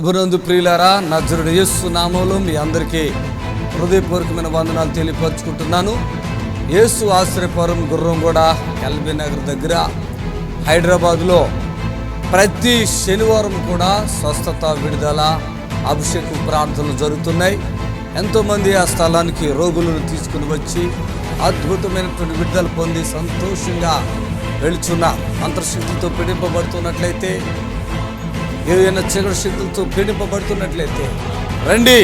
ప్రభునందు ప్రియులారా, నజరుడు యేసు నామములో మీ అందరికీ హృదయపూర్వకమైన వందనాలు తెలియపరుచుకుంటున్నాను. యేసు ఆశ్రయపురం గుర్రంగూడ ఎల్బీ నగర్ దగ్గర హైదరాబాదులో ప్రతి శనివారం కూడా స్వస్థత, విడుదల, అభిషేకం ప్రార్థనలు జరుగుతున్నాయి. ఎంతోమంది ఆ స్థలానికి రోగులను తీసుకుని వచ్చి అద్భుతమైనటువంటి విడుదల పొంది సంతోషంగా వెళుచున్న అంతర్శక్తులతో పీడింపబడుతున్నట్లయితే, ఏదైనా చీకటి శక్తులతో పీడింపబడుతున్నట్లయితే రండి,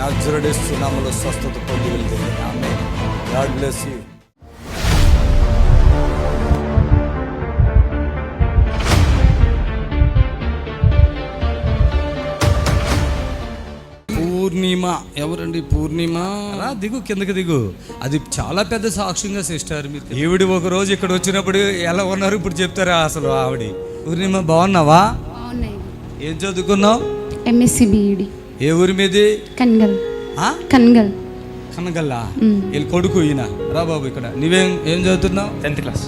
నజరేయుడు యేసు నామములో స్వస్థత పొంది వెళ్తే. ఆమేన్. God bless you. పూర్ణిమ ఎవరండి? పూర్ణిమ దిగు, కిందకి దిగు. అది చాలా పెద్ద సాక్ష్యంగా సిస్టర్. మీరు ఈవిడ ఒక రోజు ఇక్కడ వచ్చినప్పుడు ఎలా ఉన్నారు ఇప్పుడు చెప్తారా అసలు ఆవిడ. పూర్ణిమ బాగున్నావా? ఏం చదువుకున్నావు? MSc B Ed. ఏ ఊరి మీది? కన్గల్. కనగల్లా? వీళ్ళ కొడుకు ఈయన. రా బాబు ఇక్కడ. ఏం చదువుతున్నావు? 10th class.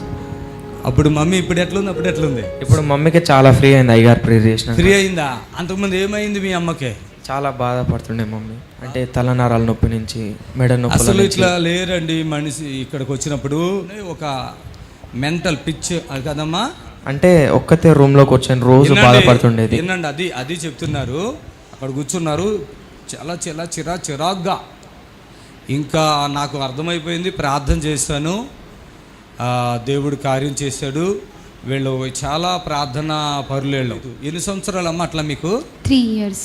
అప్పుడు మమ్మీ ఇప్పుడు ఎట్లుంది? అప్పుడు ఎట్లుంది? ఇప్పుడు మమ్మీకి చాలా ఫ్రీ అయింది. అయ్యగారు ప్రేయర్ చేసిన ఫ్రీ అయిందా? అంతకుముందు ఏమైంది మీ అమ్మకి? చాలా బాధపడుతుండే మమ్మీ. అంటే తలనరాల నొప్పి నుంచి, మెడ నొప్పి. అసలు ఇట్లా లేరండి మనిషి. ఇక్కడికి వచ్చినప్పుడు ఒక మెంటల్ పిచ్ కదమ్మా. అంటే ఒక్కతే రూమ్ లోకి వచ్చాను, రోజు బాధపడుతుండేది. వినండి, అది చెప్తున్నారు. అక్కడ కూర్చున్నారు, చాలా చాలా చిరాగ్గా. ఇంకా నాకు అర్థమైపోయింది. ప్రార్థన చేశాను, దేవుడు కార్యం చేశాడు. వీళ్ళు చాలా ప్రార్థన పరులేళ్ళు. ఎన్ని సంవత్సరాలు అమ్మ అట్లా మీకు? 3 years.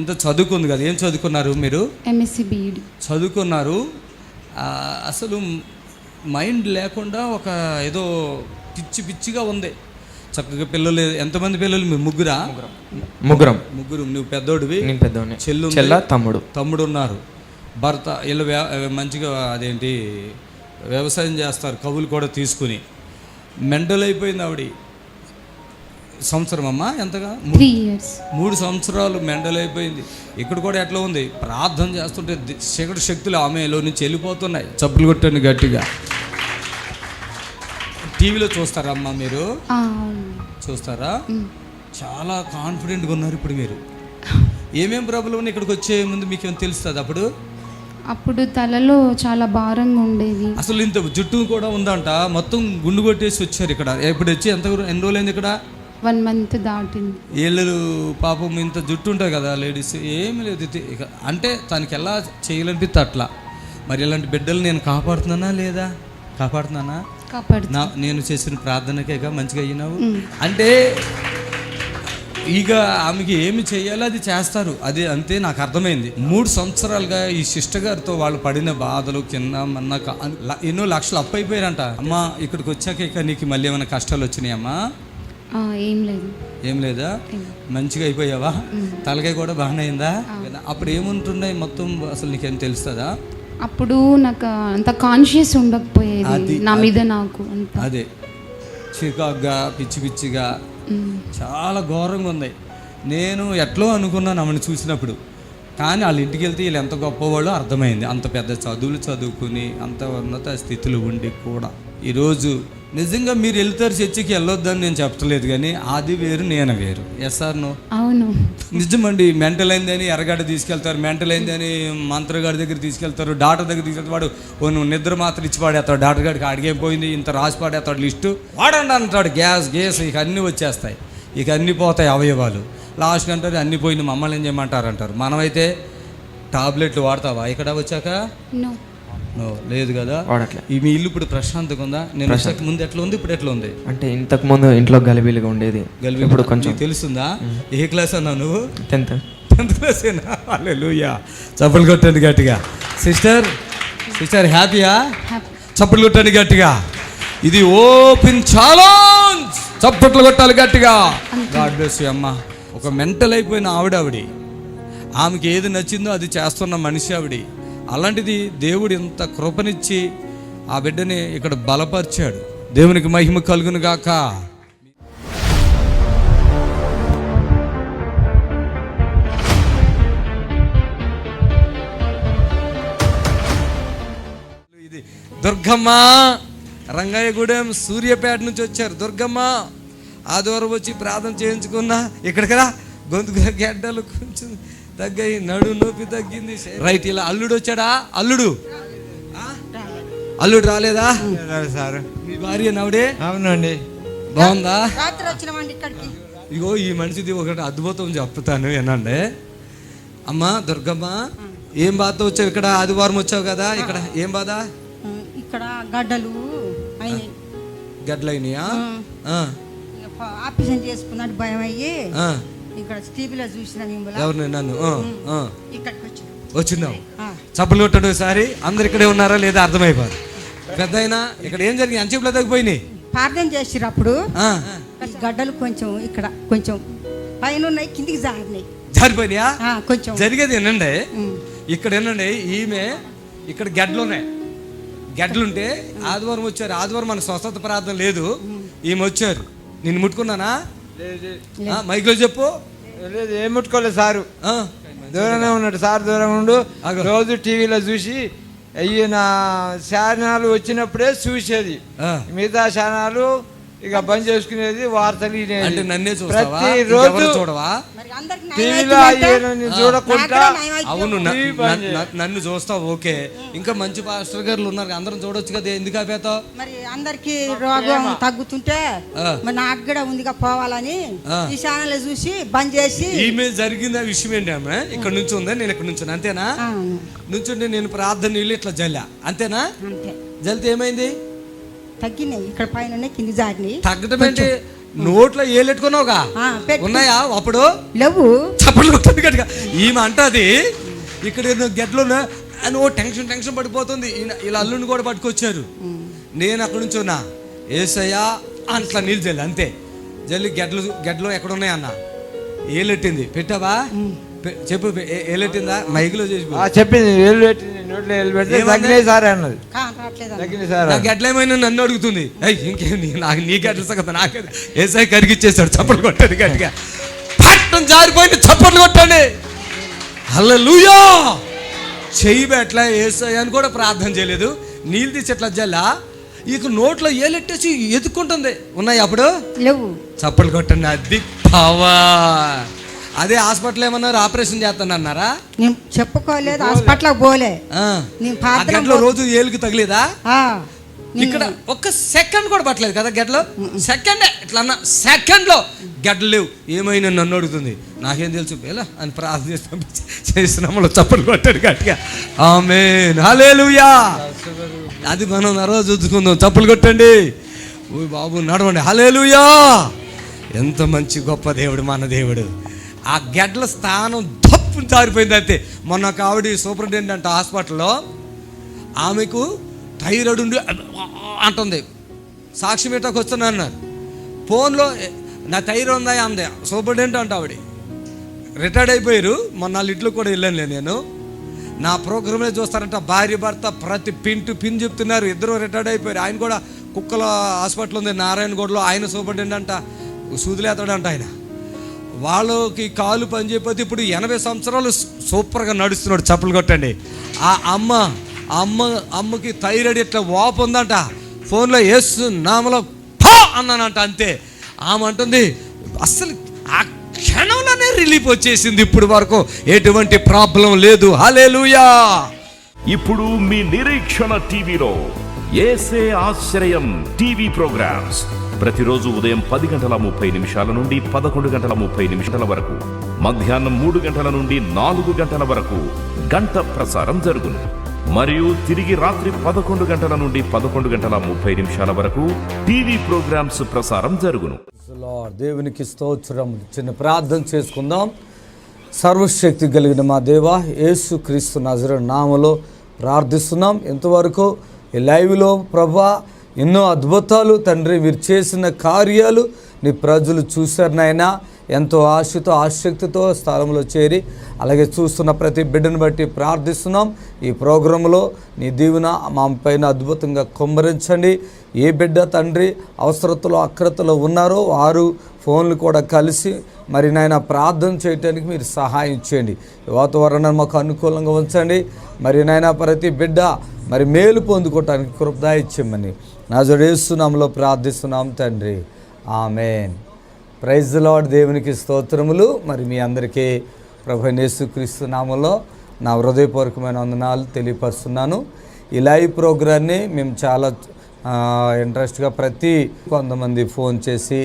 ఇంత చదువుకుంది కదా. ఏం చదువుకున్నారు మీరు? ఎంఎస్సి బిఈడి చదువుకున్నారు. అసలు మైండ్ లేకుండా ఒక ఏదో పిచ్చిగా ఉంది. చక్కగా పిల్లలు. ఎంతమంది పిల్లలు? మీరు ముగ్గురా? ముగ్గురు. నువ్వు పెద్దోడివి? నేను పెద్దోడిని. చెల్ల, తమ్ముడు ఉన్నారు. భర్త. వీళ్ళు మంచిగా అదేంటి వ్యవసాయం చేస్తారు, కవులు కూడా తీసుకుని. మెంటల్ అయిపోయింది ఆవిడ. సంవత్సరం అమ్మా ఎంతగా? 3 years. 3 సంవత్సరాలు మెంటల్ అయిపోయింది. ఇక్కడ కూడా ఎట్లా ఉంది? ప్రార్థన చేస్తుంటే చీకటి శక్తులు ఆమెలో నుంచి వెళ్ళిపోతున్నాయి. చప్పులు కొట్టండి గట్టిగా. టీవీలో చూస్తారమ్మా మీరు? చూస్తారా? చాలా కాన్ఫిడెంట్గా ఉన్నారు ఇప్పుడు మీరు. ఏమేం ప్రాబ్లం ఉన్నాయి ఇక్కడికి వచ్చే ముందు మీకు ఏమైనా తెలుస్తుంది? అప్పుడు తలలో చాలా భారంగా ఉండేది. అసలు ఇంత జుట్టు కూడా ఉందంట. మొత్తం గుండు కొట్టేసి వచ్చారు ఇక్కడ. ఇప్పుడు వచ్చి ఎన్ని రోజులైంది ఇక్కడ? 1 month దాటింది. ఏళ్ళు పాపం. ఇంత జుట్టు ఉంటుంది కదా లేడీస్. ఏమి లేదు ఇక. అంటే తనకి ఎలా చేయాలనిపిస్తే అట్లా. మరి ఇలాంటి బిడ్డలు నేను కాపాడుతున్నానా లేదా? కాపాడుతున్నానా? నేను చేసిన ప్రార్థనకే మంచిగా అయినావు అంటే ఇక ఆమెకి ఏమి చేయాలో అది చేస్తారు. అది అంతే. నాకు అర్థమైంది. 3 సంవత్సరాలుగా ఈ సిస్టర్ గారితో వాళ్ళు పడిన బాధలు కింద మన్నాక ఎన్నో లక్షలు అప్పు అయిపోయారంట. అమ్మా ఇక్కడికి వచ్చాక ఇక నీకు మళ్ళీ ఏమైనా కష్టాలు వచ్చినాయమ్మా? ఏం లేదా? మంచిగా అయిపోయావా? తలకాయ కూడా బాగానే అయిందా? అప్పుడు ఏముంటున్నాయి మొత్తం అసలు నీకేం తెలుస్తుందా? అప్పుడు నాకు అంత కాన్షియస్ ఉండకపోయేది నా మీద. నాకు అదే చికాగ్గా, పిచ్చిగా చాలా ఘోరంగా ఉంది. నేను ఎట్లో అనుకున్నాను ఆమెను చూసినప్పుడు. కానీ వాళ్ళ ఇంటికి వెళ్తే వీళ్ళు ఎంత గొప్పవాళ్ళు అర్థమైంది. అంత పెద్ద చదువులు చదువుకుని అంత ఉన్నత స్థితిలో ఉండి కూడా ఈరోజు నిజంగా మీరు వెళ్తారు చర్చికి వెళ్ళొద్దని నేను చెప్పలేదు, కానీ అది వేరు నేను వేరు. Yes or no? అవును, నిజమండి. మెంటల్ అయిందని ఎర్రగడ్డ తీసుకెళ్తారు, మెంటల్ అయిందని మంత్రగాడి దగ్గర తీసుకెళ్తారు, డాక్టర్ దగ్గర తీసుకెళ్తారు. వాడు నువ్వు నిద్ర మాత్రం ఇచ్చి పాడేస్తాడు. డాక్టర్ గారికి అడిగే పోయింది ఇంత రాసి పాడేస్తాడు లిస్టు. వాడండి అంటాడు. గ్యాస్ ఇక అన్నీ వచ్చేస్తాయి, ఇక అన్నీ పోతాయి అవయవాలు. లాస్ట్ అంటారు అన్నీ పోయింది, మమ్మల్ని ఏం చేయమంటారు అంటారు. మనమైతే టాబ్లెట్లు వాడతావా ఇక్కడ వచ్చాక? నో, లేదు కదా. ఈ మీ ఇల్లు ఇప్పుడు ప్రశాంతంగా ఉందా? నేను వచ్చాక ముందు ఎట్లా ఉంది, ఇప్పుడు ఎట్లా ఉంది? అంటే ఇంతకు ముందు ఇంట్లో గలిబిలిగా ఉండేది. ఇప్పుడు కొంచెం తెలుస్తుందా? ఏ క్లాస్ అన్నా నువ్వు? 10th క్లాసేనా? హల్లెలూయా. చప్పలు కొట్టండి గట్టిగా. సిస్టర్ హ్యాపీయా? చప్పలు కొట్టండి గట్టిగా. ఇది ఓపెన్ ఛాలెంజ్. చప్పట్లు కొట్టాలి గట్టిగా. గాడ్ బ్లెస్ యు అమ్మా. ఒక మెంటల్ అయిపోయిన ఆవిడ. ఆమెకి ఏది నచ్చిందో అది చేస్తున్న మనిషి ఆవిడ. అలాంటిది దేవుడు ఇంత కృపనిచ్చి ఆ బిడ్డని ఇక్కడ బలపరిచాడు. దేవునికి మహిమ కలుగును గాక. ఇది దుర్గమ్మ, రంగయ్యగూడెం, సూర్యాపేట నుంచి వచ్చారు. దుర్గమ్మ ఆదివారం వచ్చి ప్రార్థన చేయించుకున్నా. ఇక్కడికి రా, గొంతు గడ్డలు కొంచెం తగ్గాయి, నడు నొప్పి తగ్గింది. రైట్, ఇలా అల్లుడు వచ్చాడా? అల్లుడు రాలేదా సార్? మీ భార్య నవ్వుడే? అవునండి. బాగుందా? రాత్రి వచ్చినామండి ఇక్కడికి. ఇగో ఈ మనిషిది ఒకటి అద్భుతం చెప్తాను ఏనండి. అమ్మా దుర్గమ్మ, ఏం బాధతో వచ్చావు ఇక్కడ? ఆదివారం వచ్చావు కదా, ఇక్కడ ఏం బాధ? ఇక్కడ గడ్డలు అయినాయి. గడ్డలైనయా? ఆపరేషన్ చేసుకున్నట్టు భయం అయ్యి ఇక్కడ టీవీలో చూసిన మిమ్మల్ని. ఎవరిని? నన్ను. ఇక్కడికి వచ్చినావు. చప్పలు కొట్టడు ఒకసారి. అందరు ఇక్కడే ఉన్నారా లేదా అర్థమైపోదు. పెద్ద అయినా ఇక్కడ ఏం జరిగింది? అంచెపులో తగ్గిపోయినాయి. ప్రార్థన చేసిరు అప్పుడు. గడ్డలు కొంచెం ఇక్కడ కొంచెం పైన ఉన్నాయి, కిందికి జారిపోయినాయా? కొంచెం జరిగేది ఏనండి, ఇక్కడ ఏనండి, ఈమె ఇక్కడ గడ్డలున్నాయి. గడ్డలుంటే ఆదివారం వచ్చారు. ఆదివారం మనకు స్వస్థత ప్రార్థన లేదు, ఈమె వచ్చారు. నిన్ను ముట్టుకున్నానా? మైక్లో చెప్పు. లేదు, ఏం ముట్టుకోలేదు సారు. దూరంగా ఉన్నాడు సార్, దూరంగా ఉండు. రోజు టీవీలో చూసి అయ్యి నా ఛానల్ వచ్చినప్పుడే చూసేది, మిగతా ఛానల్ ఇక బంద్ చేసుకునేది. వార్తలు ప్రతిరోజు చూడవా టీవీలో చూడకుండా? అవును, నన్ను చూస్తావు ఓకే, ఇంకా మంచి పాస్టర్ గారు ఉన్నారు, అందరం చూడొచ్చు కదా, ఎందుకు ఆపేతావు? మరి అందరికి రోగం తగ్గుతుంటే మరి నాకు కూడా ఉందిగా పోవాలని ఈ ఛానల్ చూసి బంద్ చేసి. ఈమె జరిగిన విషయం ఏంటి? ఆమె ఇక్కడ నుంచి ఉందా, నేను ఇక్కడ నుంచి అంతేనా? నుంచుంటే నేను ప్రార్థన నీళ్ళు ఇట్లా జల్లా, అంతేనా? జల్లితే ఏమైంది? తగ్గినాయి, ఇక్కడ పైన కింది జారినాయి. తగ్గటం ఏంటి? నోట్లో ఏలెట్టుకున్నావుగా, ఉన్నాయా? అప్పుడు లేవు. చప్పట్లు కొట్టింది గట్టిగా. ఈమె అంటది ఇక్కడ గడ్డలు అని ఓ టెన్షన్ పడిపోతుంది. ఇలా అల్లుని కూడా పట్టుకొచ్చారు. నేను అక్కడ నుంచి ఉన్నా, ఏసయ్యా అట్లా నీళ్ళు జల్లి, అంతే జల్లి. గడ్డలు ఎక్కడ ఉన్నాయి అన్న? ఏలెట్టింది. పెట్టావా? చెప్పు, ఏలెట్టిందా? మైకులో చేసి చెప్పింది. సార్ అన్నది. గడ్డలేమైనా నన్ను అడుగుతుంది. ఇంకేం నీ గడ్డల సంగతి నాకే. ఏసై కరిగిచ్చేసాడు. చప్పట్లు కొట్టాడు గట్టిగా. పట్టణం జారిపోయింది. చప్పట్లు కొట్టండి. హల్లెలూయా. చెయ్యి బెట్లా ఏసై అని కూడా ప్రార్థన చేయలేదు. నీళ్ళు తీసి ఎట్లా జల్లా ఇక నోట్లో ఏలెట్టేసి ఎదుక్కుంటుంది. ఉన్నాయి అప్పుడు లేవు. చప్పట్లు కొట్టండి. అది పవా. అదే హాస్పిటల్ ఏమన్నారు, ఆపరేషన్ చేస్తాను అన్నారా? నేను చెప్పుకోలేదు, హాస్పిటల్ పోలే. గడ్డలో రోజు ఏలుకి తగిలేదా? ఇక్కడ ఒక్క సెకండ్ కూడా పట్టలేదు కదా గడ్డలో. సెకండ్ ఇట్లా అన్న, సెకండ్ లో గడ్డలు లేవు. ఏమైనా నన్ను అడుగుతుంది, నాకేం తెలుసు ఎలా అని ప్రార్థన చేస్తున్నాము. చప్పట్లు కొట్టాడు గట్టిగా. ఆమేన్, హల్లెలూయా. అది మనం ఆ రోజు చూసుకుందాం. చప్పట్లు కొట్టండి. ఓ బాబు నడవండి. హల్లెలూయా. ఎంత మంచి గొప్ప దేవుడు మన దేవుడు. ఆ గడ్డల స్థానం తప్పు జారిపోయింది అంతే. మొన్న ఒక ఆవిడ సూపరింటెండెంట్ హాస్పిటల్లో, ఆమెకు థైరాయిడ్ ఉండి అంటుంది. సాక్షి మీటకు వస్తున్నా అన్నారు. ఫోన్లో నా థైరాయిడ్ ఉందా అందే. సూపరింటెండెంట్ అంట ఆవిడ. రిటైర్డ్ అయిపోయారు. మొన్న వాళ్ళ ఇంట్లో కూడా వెళ్ళాను నేను. నా ప్రోగ్రాంలో చూస్తారంట, భార్య భర్త ప్రతి పిన్ చెప్తున్నారు. ఇద్దరు రిటైర్డ్ అయిపోయారు. ఆయన కూడా కుక్కల హాస్పిటల్ ఉంది నారాయణగూడలో. ఆయన సూపరింటెండెంట్ అంట, సూదులేతాడంట ఆయన. వాళ్ళకి కాలు పని చేయకపోతే ఇప్పుడు 80 సంవత్సరాలు సూపర్గా నడుస్తున్నాడు. చప్పలు కొట్టండి. ఆ అమ్మకి థైరాయిడ్ ఇట్లా వాపు ఉందంట. ఫోన్లో యేసు నామలో పా అన్నానంట, అంతే. ఆమె అంటుంది అస్సలు ఆ క్షణంలోనే రిలీఫ్ వచ్చేసింది. ఇప్పుడు వరకు ఎటువంటి ప్రాబ్లం లేదు. హల్లెలూయా. ఇప్పుడు మీ నిరీక్షణ టీవీలో యేసే ఆశ్రయం టీవీ ప్రోగ్రామ్స్ ప్రతిరోజు ఉదయం 10:30 నుండి 11:30 వరకు, మధ్యాహ్నం 3 గంటల నుండి 4 గంటల వరకు గంట ప్రసారం జరుగును. మరియు తిరిగి రాత్రి 11 గంటల నుండి 11:30 వరకు టీవీ ప్రోగ్రామ్స్ ప్రసారం జరుగును. దేవునికి స్తోత్రం. చిన్న ప్రార్థన చేసుకుందాం. సర్వశక్తి కలిగిన మా దేవా, యేసు క్రీస్తు నజరేయుని నామములో ప్రార్థిస్తున్నాం. ఇంతవరకు ఈ లైవ్లో ప్రభా ఎన్నో అద్భుతాలు తండ్రి మీరు చేసిన కార్యాలు నీ ప్రజలు చూశారు నాయనా. ఎంతో ఆశతో ఆసక్తితో స్థలంలో చేరి అలాగే చూస్తున్న ప్రతి బిడ్డను బట్టి ప్రార్థిస్తున్నాం. ఈ ప్రోగ్రాంలో నీ దీవెన మా పైన అద్భుతంగా కుమ్మరించండి. ఏ బిడ్డ తండ్రి అవసరతలో అక్రతలో ఉన్నారో వారు ఫోన్లు కూడా కలిసి మరి నాయన ప్రార్థన చేయడానికి మీరు సహాయం చేయండి. వాతావరణాన్ని మాకు అనుకూలంగా ఉంచండి. మరి నాయన ప్రతి బిడ్డ మరి మేలు పొందుకోవటానికి కృప ఇచ్చేయమని నజరేయునామములో ప్రార్థిస్తున్నాం తండ్రి. ఆమేన్. Praise the Lord. దేవునికి స్తోత్రములు. మరి మీ అందరికీ ప్రభు యేసుక్రీస్తు నామములో నా హృదయపూర్వకమైన వందనాలు తెలియపరుస్తున్నాను. ఈ లైవ్ ప్రోగ్రాన్ని మేము చాలా ఇంట్రెస్ట్గా కొంతమంది ఫోన్ చేసి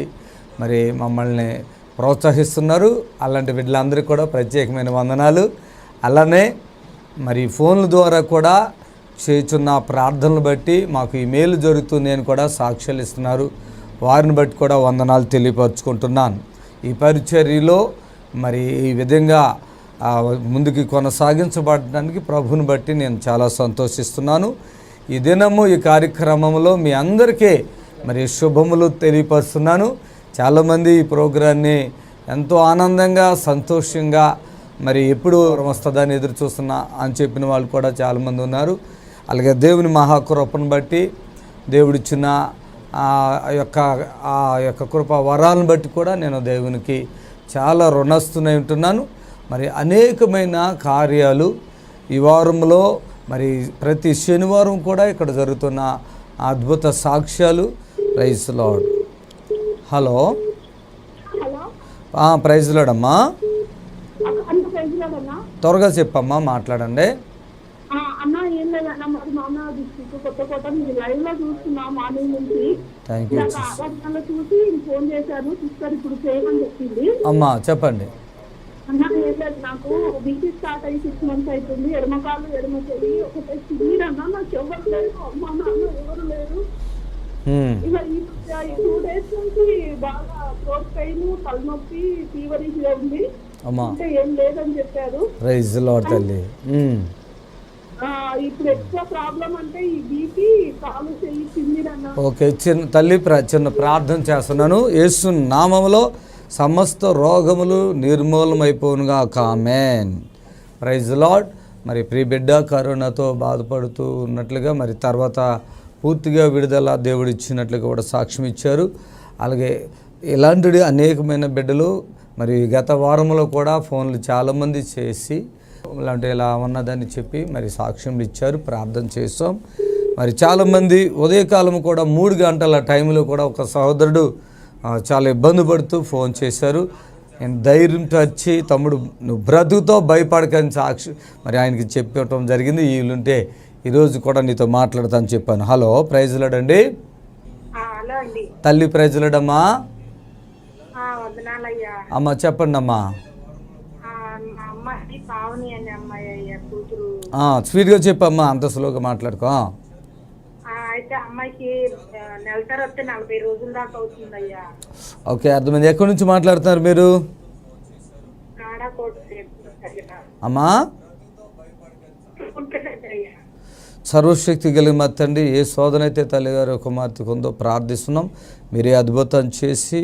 మరి మమ్మల్ని ప్రోత్సహిస్తున్నారు. అలాంటి బిడ్డలందరికీ కూడా ప్రత్యేకమైన వందనాలు. అలానే మరి ఫోన్ల ద్వారా కూడా చేస్తున్న ప్రార్థనలు బట్టి మాకు ఈ మేలు జరుగుతుంది అని కూడా సాక్ష్యాలు ఇస్తున్నారు. వారిని బట్టి కూడా వందనాలు తెలియపరుచుకుంటున్నాను. ఈ పరిచర్యలో మరి ఈ విధంగా ముందుకు కొనసాగించబడడానికి ప్రభుని బట్టి నేను చాలా సంతోషిస్తున్నాను. ఈ దినము ఈ కార్యక్రమంలో మీ అందరికీ మరి శుభములు తెలియపరుస్తున్నాను. చాలామంది ఈ ప్రోగ్రాన్ని ఎంతో ఆనందంగా సంతోషంగా మరి ఎప్పుడు వస్తుందని ఎదురు చూస్తున్నా అని చెప్పిన వాళ్ళు కూడా చాలామంది ఉన్నారు. అలాగే దేవుని మహాకృపను బట్టి దేవుడిచ్చిన ఆ యొక్క కృప వరాలను బట్టి కూడా నేను దేవునికి చాలా రుణస్తునై ఉంటున్నాను. మరి అనేకమైన కార్యాలు ఈ వారంలో మరి ప్రతి శనివారం కూడా ఇక్కడ జరుగుతున్న అద్భుత సాక్ష్యాలు. Praise lord. Hello, praise lord అమ్మా. త్వరగా చెప్పమ్మా, మాట్లాడండి. అమ్మా చెప్పండి. నాకు బీపీ స్టార్ట్ అయ్యి 6 months అవుతుంది. ఎడమకాలు ఎడమ చెయ్యి ఒకటే చిన్నదన్నా, నాకు ఎవరు లేరు, అమ్మ నాన్న ఎవరు లేరు. ఇక ఈ 2 days నుంచి బాగా థ్రోట్ పెయిన్, తలనొప్పి, ఫీవరిష్ గా ఉంది. అంటే ఏం లేదని చెప్పారు. ప్రైజ్ లార్డ్ తల్లి. ఇప్పుడు ఎక్కువ ప్రాబ్లం అంటే ఈ బీపీ, కాలు చెయ్యి చిన్నదన్నా. ఓకే, చిన్న ప్రార్థన చేస్తున్నాను. యేసు నామములో సమస్త రోగములు నిర్మూలమైపోనుగాక. ఆమేన్. Praise lord. మరి ప్రియ బిడ్డ కరోనాతో బాధపడుతూ ఉన్నట్లుగా మరి తర్వాత పూర్తిగా విడుదల దేవుడు ఇచ్చినట్లుగా కూడా సాక్ష్యం ఇచ్చారు. అలాగే ఇలాంటి అనేకమైన బిడ్డలు మరి గత వారంలో కూడా ఫోన్లు చాలామంది చేసి ఇలాంటి ఇలా ఉన్నదని చెప్పి మరి సాక్ష్యం ఇచ్చారు. ప్రార్థన చేసాం. మరి చాలామంది ఉదయకాలం కూడా 3 గంటల టైంలో కూడా ఒక సహోదరుడు చాలా ఇబ్బంది పడుతూ ఫోన్ చేశారు. నేను ధైర్యంతో వచ్చి తమ్ముడు నువ్వు బ్రతుకుతో భయపడకని సాక్షి మరి ఆయనకి చెప్పడం జరిగింది. వీళ్ళుంటే ఈరోజు కూడా నీతో మాట్లాడతాను చెప్పాను. హలో, ప్రైజ్ లార్డ్ అండి. తల్లి ప్రైజ్ లార్డ్ అమ్మా. అమ్మ చెప్పండి అమ్మా. స్వీట్గా చెప్పమ్మా, అంత స్లోగా మాట్లాడుకో. అయితే అమ్మాయికి నెలసరి వస్తే 40 రోజుల దాకా అవుతుందయ్యా. ఓకే, అర్థమైంది. ఎక్కడి నుంచి మాట్లాడుతున్నారు మీరు అమ్మా? సర్వశక్తి కలిగిన మా తండ్రి, ఏ శోధన అయితే తల్లిగారు కుమార్తెకు ఉందో ప్రార్థిస్తున్నాం. మీరే అద్భుతం చేసి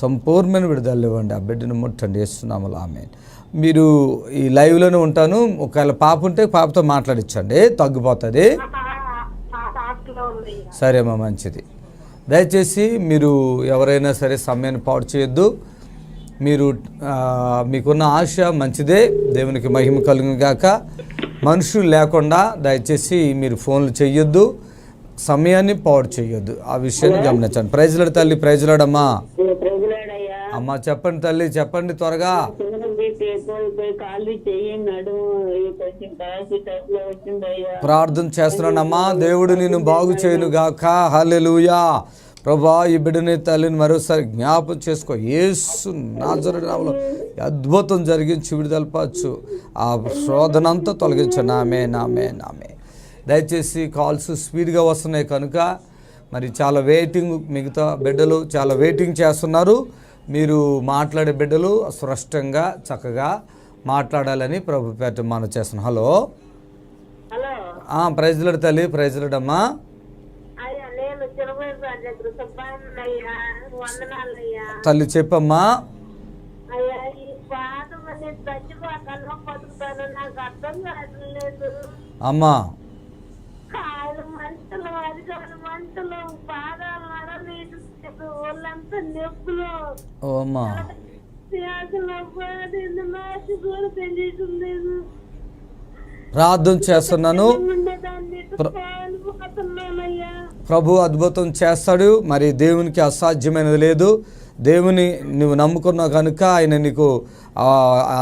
సంపూర్ణమైన విడుదల ఇవ్వండి. ఆ బిడ్డను ముట్టండి చేస్తున్నాము. ఆమేన్. మీరు ఈ లైవ్లోనే ఉంటాను. ఒకవేళ పాప ఉంటే పాపతో మాట్లాడించండి, తగ్గిపోతుంది. సరేమ్మా, మంచిది. దయచేసి మీరు ఎవరైనా సరే సమయాన్ని పాడు చేయొద్దు. మీరు మీకున్న ఆశ మంచిదే, దేవునికి మహిమ కలుగును గాక. మనుషులు లేకుండా దయచేసి మీరు ఫోన్లు చేయొద్దు, సమయాన్ని పాడు చేయొద్దు. ఆ విషయాన్ని గమనించండి. ప్రైజ్ లార్డ్ తల్లి. ప్రైజ్ లార్డ్ అమ్మా. అమ్మా చెప్పండి తల్లి, చెప్పండి త్వరగా. ప్రార్థన చేస్తున్నానమ్మా, దేవుడు నిన్ను బాగు చేయను గాక. హల్లెలూయా. ప్రభా, ఈ బిడ్డని తల్లిని మరోసారి జ్ఞాపకం చేసుకో. యేసు నాజరేతు నామములో అద్భుతం జరిగించి విడుదలపరచు. ఆ శోధన అంతా తొలగించండి. ఆమేన్, ఆమేన్, ఆమేన్. దయచేసి కాల్స్ స్పీడ్గా వస్తున్నాయి కనుక మరి చాలా వెయిటింగ్, మిగతా బిడ్డలు చాలా వెయిటింగ్ చేస్తున్నారు. మీరు మాట్లాడే బిడ్డలు స్పష్టంగా చక్కగా మాట్లాడాలని ప్రభు పేట మనం చేస్తున్నాం. హలో, ప్రైజ్ లార్డ్ తల్లి. ప్రైజ్ లార్డ్ అమ్మా. తల్లి చెప్పమ్మా. అమ్మా ఓ అమ్మా, ప్రార్థన చేస్తున్నాను. ప్రభు అద్భుతం చేస్తాడు. మరి దేవునికి అసాధ్యమైనది లేదు. దేవుని నువ్వు నమ్ముకున్నావు కనుక ఆయన నీకు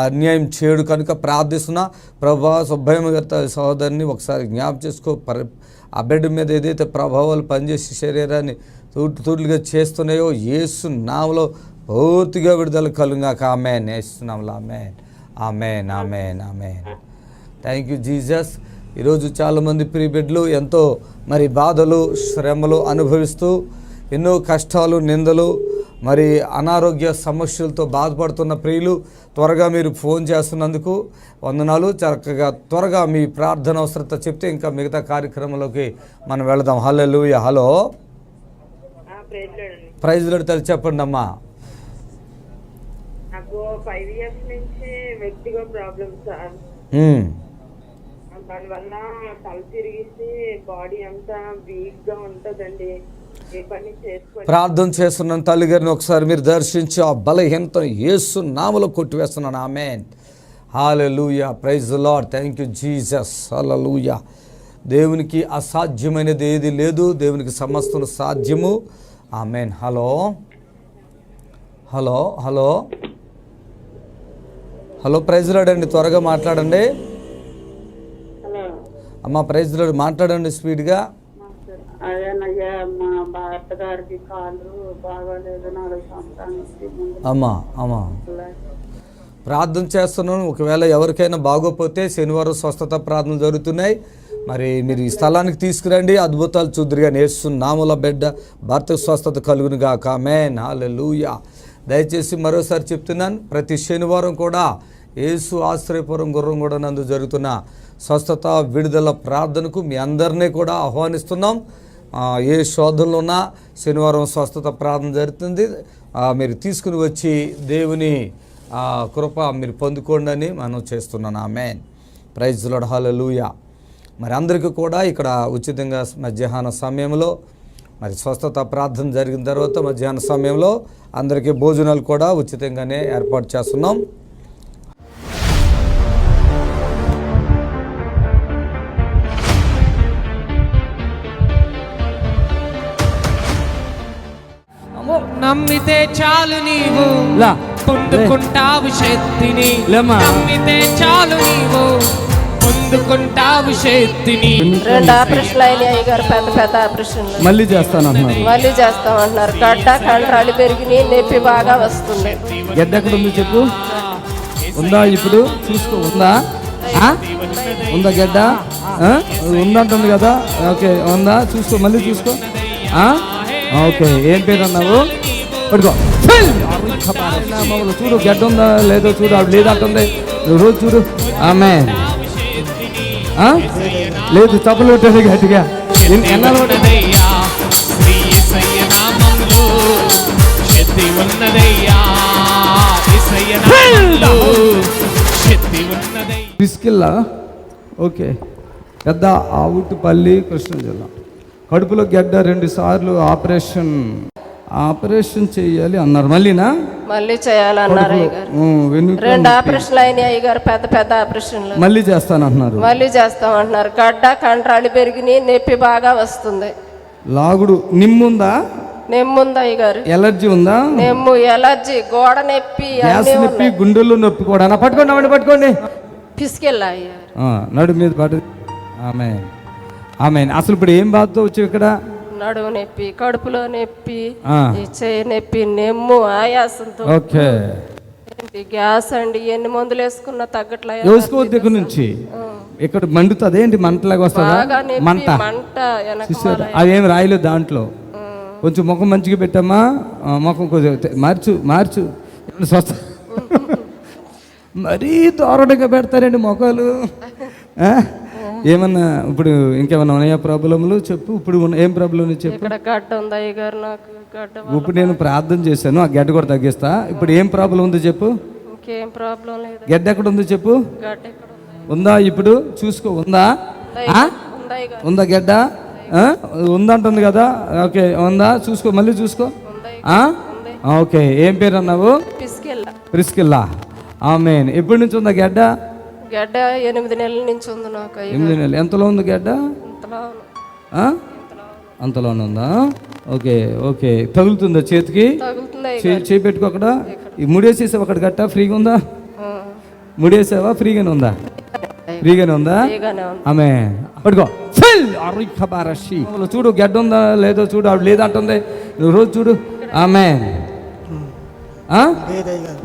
అన్యాయం చేయడు కనుక ప్రార్థిస్తున్నా. ప్రభా సుబ్బయ్య గారి సహోదరిని ఒకసారి జ్ఞాపకం చేసుకో. ఆ బెడ్ మీద ఏదైతే ప్రభావాలు పనిచేసి శరీరాన్ని తూట్లుగా చేస్తున్నాయో యేసు నామములో పూర్తిగా విడుదల కలుగాక. ఆమేన్. యేసు నామములో ఆమేన్, ఆమేన్, ఆమేన్, ఆమేన్. Thank you Jesus. ఈరోజు చాలామంది ప్రియ బిడ్డలు ఎంతో మరి బాధలు శ్రమలు అనుభవిస్తూ ఎన్నో కష్టాలు నిందలు మరి అనారోగ్య సమస్యలతో బాధపడుతున్న ప్రియులు త్వరగా మీరు ఫోన్ చేస్తున్నందుకు వందనాలు. చక్కగా త్వరగా మీ ప్రార్థన అవసరత చెప్తే ఇంకా మిగతా కార్యక్రమంలోకి మనం వెళదాం. హల్లెలూయా. హలో, ప్రైజ్ లార్డ్ తల్లి చెప్పండి అమ్మా. నాకు 5 years నుంచి వ్యక్తిగత ప్రాబ్లమ్ సార్. దానివల్ల తల తిరిగిసి బాడీ అంతా వీక్ గా ఉంటుందండి. ఏ పని చేసుకో. ప్రార్థన చేస్తున్నాను తల్లి గారిని ఒకసారి మీరు దర్శించి ఆ బలహీనతను యేసు నామములో కొట్టివేస్తున్నాను. ఆమేన్. హల్లెలూయా. Praise the Lord. Thank you Jesus. హల్లెలూయా. దేవునికి అసాధ్యమైనది ఏది లేదు, దేవునికి సమస్తం సాధ్యము. ఆమేన్. Hello, hello, hello, hello. Praise the Lord అండి, త్వరగా మాట్లాడండి అమ్మ. ప్రైజ్ ది లార్డ్, మాట్లాడండి స్పీడ్గా. అదేనయ్యా, మా భర్త గారికి కాళ్ళు బాగాలేదు, 4 సంవత్సరాల అమ్మా అమ్మా ప్రార్థన చేస్తున్నాను. ఒకవేళ ఎవరికైనా బాగోపోతే శనివారం స్వస్థత ప్రార్థనలు జరుగుతున్నాయి. మరి మీరు ఈ స్థలానికి తీసుకురండి, అద్భుతాలు చూద్దురుగా. యేసు నామములో బిడ్డ భర్తకు స్వస్థత కలుగును గాక. ఆమేన్. హల్లెలూయా. దయచేసి మరోసారి చెప్తున్నాను, ప్రతి శనివారం కూడా యేసు ఆశ్రయపురం గుర్రంగూడ నందు జరుగుతున్న స్వస్థత విడుదల ప్రార్థనకు మీ అందరినీ కూడా ఆహ్వానిస్తున్నాం. ఏ శోధనలో ఉన్నా శనివారం స్వస్థత ప్రార్థన జరుగుతుంది. మీరు తీసుకుని వచ్చి దేవుని కృప మీరు పొందుకోండి అని మనం చేస్తున్నాను. ఆమేన్. Praise the Lord. హల్లెలూయా. మరి అందరికీ కూడా ఇక్కడ ఉచితంగా మధ్యాహ్న సమయంలో మరి స్వస్థత ప్రార్థన జరిగిన తర్వాత మధ్యాహ్న సమయంలో అందరికీ భోజనాలు కూడా ఉచితంగానే ఏర్పాటు చేస్తున్నాం. నమ్మితే చాలు నీవు పొందుకుంటావు శక్తిని. నమ్మితే చాలు నీవు పొందుకుంటావు శక్తిని. 2 ఆపరేషన్లు అయినాయి అయ్యగారు, పెద్ద పెద్ద ఆపరేషన్లు. మళ్ళీ చేస్తామంటున్నారు. మళ్ళీ చేస్తామంటున్నారు. గడ్డ కండరాలు పెరిగి నొప్పి బాగా వస్తుంది. గడ్డ ఎక్కడ ఉంది చెప్పు. ఉందా ఇప్పుడు చూసుకో. ఉందా ఉందా గడ్డ ఉందంటుంది కదా. ఓకే, ఉందా చూసుకో, మళ్ళీ చూసుకో. ఓకే, ఏం పేరు అన్నావు? పడుకో. చూడు గడ్డ ఉందా లేదో చూడు. ఆవిడ లేదంటుంది, రోజు చూడు. ఆమేన్. లేదు, తప్పులు ఉంటుంది గట్టిగా. ఎన్నాళ్ళు పిస్కిల్లా. ఓకే, పెద్ద ఆవుటిపల్లి, కృష్ణా జిల్లా. కడుపులో గడ్డ 2 సార్లు ఆపరేషన్ చేయాలి అన్నారు. మళ్ళీ చేయాలన్నారు. 2 ఆపరేషన్లు అయినాయి అయ్యగారు, పెద్ద పెద్ద ఆపరేషన్లు. మళ్ళీ చేస్తానంటున్నారు. మళ్ళీ చేస్తామంటున్నారు. గడ్డ కండరాలు పెరిగి నొప్పి బాగా వస్తుంది. లాగుడు నిమ్ముందా? నెమ్ముందా అయ్యగారు? ఎలర్జీ ఉందా? నెమ్ము, ఎలర్జీ, గోడ నొప్పి, నొప్పి, గుండెల్లో నొప్పి కూడా. పట్టుకోండి. పిసికెళ్ళా అయ్యారు. నడు మీద పడు. ఆమేన్. ఆమేన్. అసలు ఇప్పుడు ఏం బాధతో వచ్చావు ఇక్కడ? నడుము నొప్పి, కడుపులో నొప్పి, చేయి నొప్పి, నెమ్ము, ఆయాసంతో. ఓకే, గ్యాస్ అండి. ఎన్ని మందులు వేసుకున్నా తగ్గట్లేదు. వేసుకోవద్దు. దగ్గర నుంచి ఇక్కడ మండుతుంది. ఏంటి మంటలాగా వస్తుందా? మంట. అదేం రాయలేదు దాంట్లో. కొంచెం ముఖం మంచిగా పెట్టమ్మా. ముఖం కొంచెం మార్చు. స్వస్థ మరీ దారుణంగా పెడతారండి ముఖాలు. ఏమన్నా ఇప్పుడు ఇంకేమన్నా ఉన్నాయా ప్రాబ్లంలు? చెప్పు. ఇప్పుడు ఏం ప్రాబ్లం చెప్పు. ఇప్పుడు నేను ప్రార్థన చేశాను, ఆ గడ్డ కూడా తగ్గిస్తా. ఇప్పుడు ఏం ప్రాబ్లం ఉంది చెప్పు. గడ్డ ఎక్కడ ఉంది చెప్పు. ఉందా ఇప్పుడు? చూసుకో. ఉందా గడ్డ? ఉందంటుంది కదా. ఓకే, ఉందా? చూసుకో, మళ్ళీ చూసుకో. ఓకే, ఏం పేరు అన్నావు? ప్రిస్కిల్లా. ఆమేన్. ఎప్పటి నుంచి ఉందా గడ్డ? గడ్డ 8 నెలల నుంచి ఉంది నాకు. 8 నెలలు. ఎంతలో ఉంది గడ్డ? అంతలోనే ఉందా? ఓకే ఓకే, తగులుతుందా చేతికి? తగులుతుంది. చేయి పెట్టుకో అక్కడ. ఈ ముడేసేసావు అక్కడ గట్ట, ఫ్రీగా ఉందా? ముడేసావా? ఫ్రీగానే ఉందా? ఫ్రీగానే ఉందా? ఆమె పట్టుకో. చూడు గడ్డ ఉందా లేదో చూడు, ఆవిడ లేదంటుంది, నువ్వు రోజు చూడు. ఆమె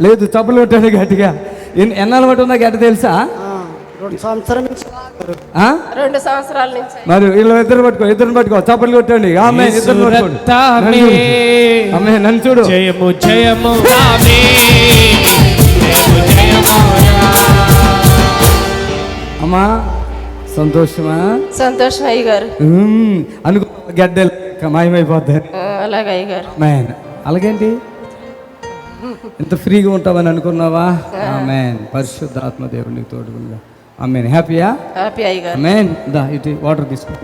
లేదు, చప్పులు కొట్టాను గట్టిగా. ఎన్నాళ్ళు బట్టి ఉందా గడ్డ తెలుసా? 2 సంవత్సరాల నుంచి. మరి వీళ్ళు ఇద్దరు పట్టుకో, చప్పట్లు కొట్టండి. ఆమె ఇద్దరు పట్టుకోండి. ఆమె నన్ను చూడు. జయము జయము రామే, జయము జయము అమ్మా సంతోషమా? సంతోషం అయ్యగారు. అనుకో గడ్డలు మాయమైపోతాయి. అలాగే అయ్యగారు. మ్యాన్ అలాగేంటి ఎంత ఫ్రీగా ఉంటావని అనుకున్నావా? ఆమేన్. పరిశుద్ధ ఆత్మ దేవుని తోడుగా. ఆమేన్. హ్యాపీయా? హ్యాపీ అయ్యగారు. ఆమేన్. దా ఇటు వాటర్ తీసుకో,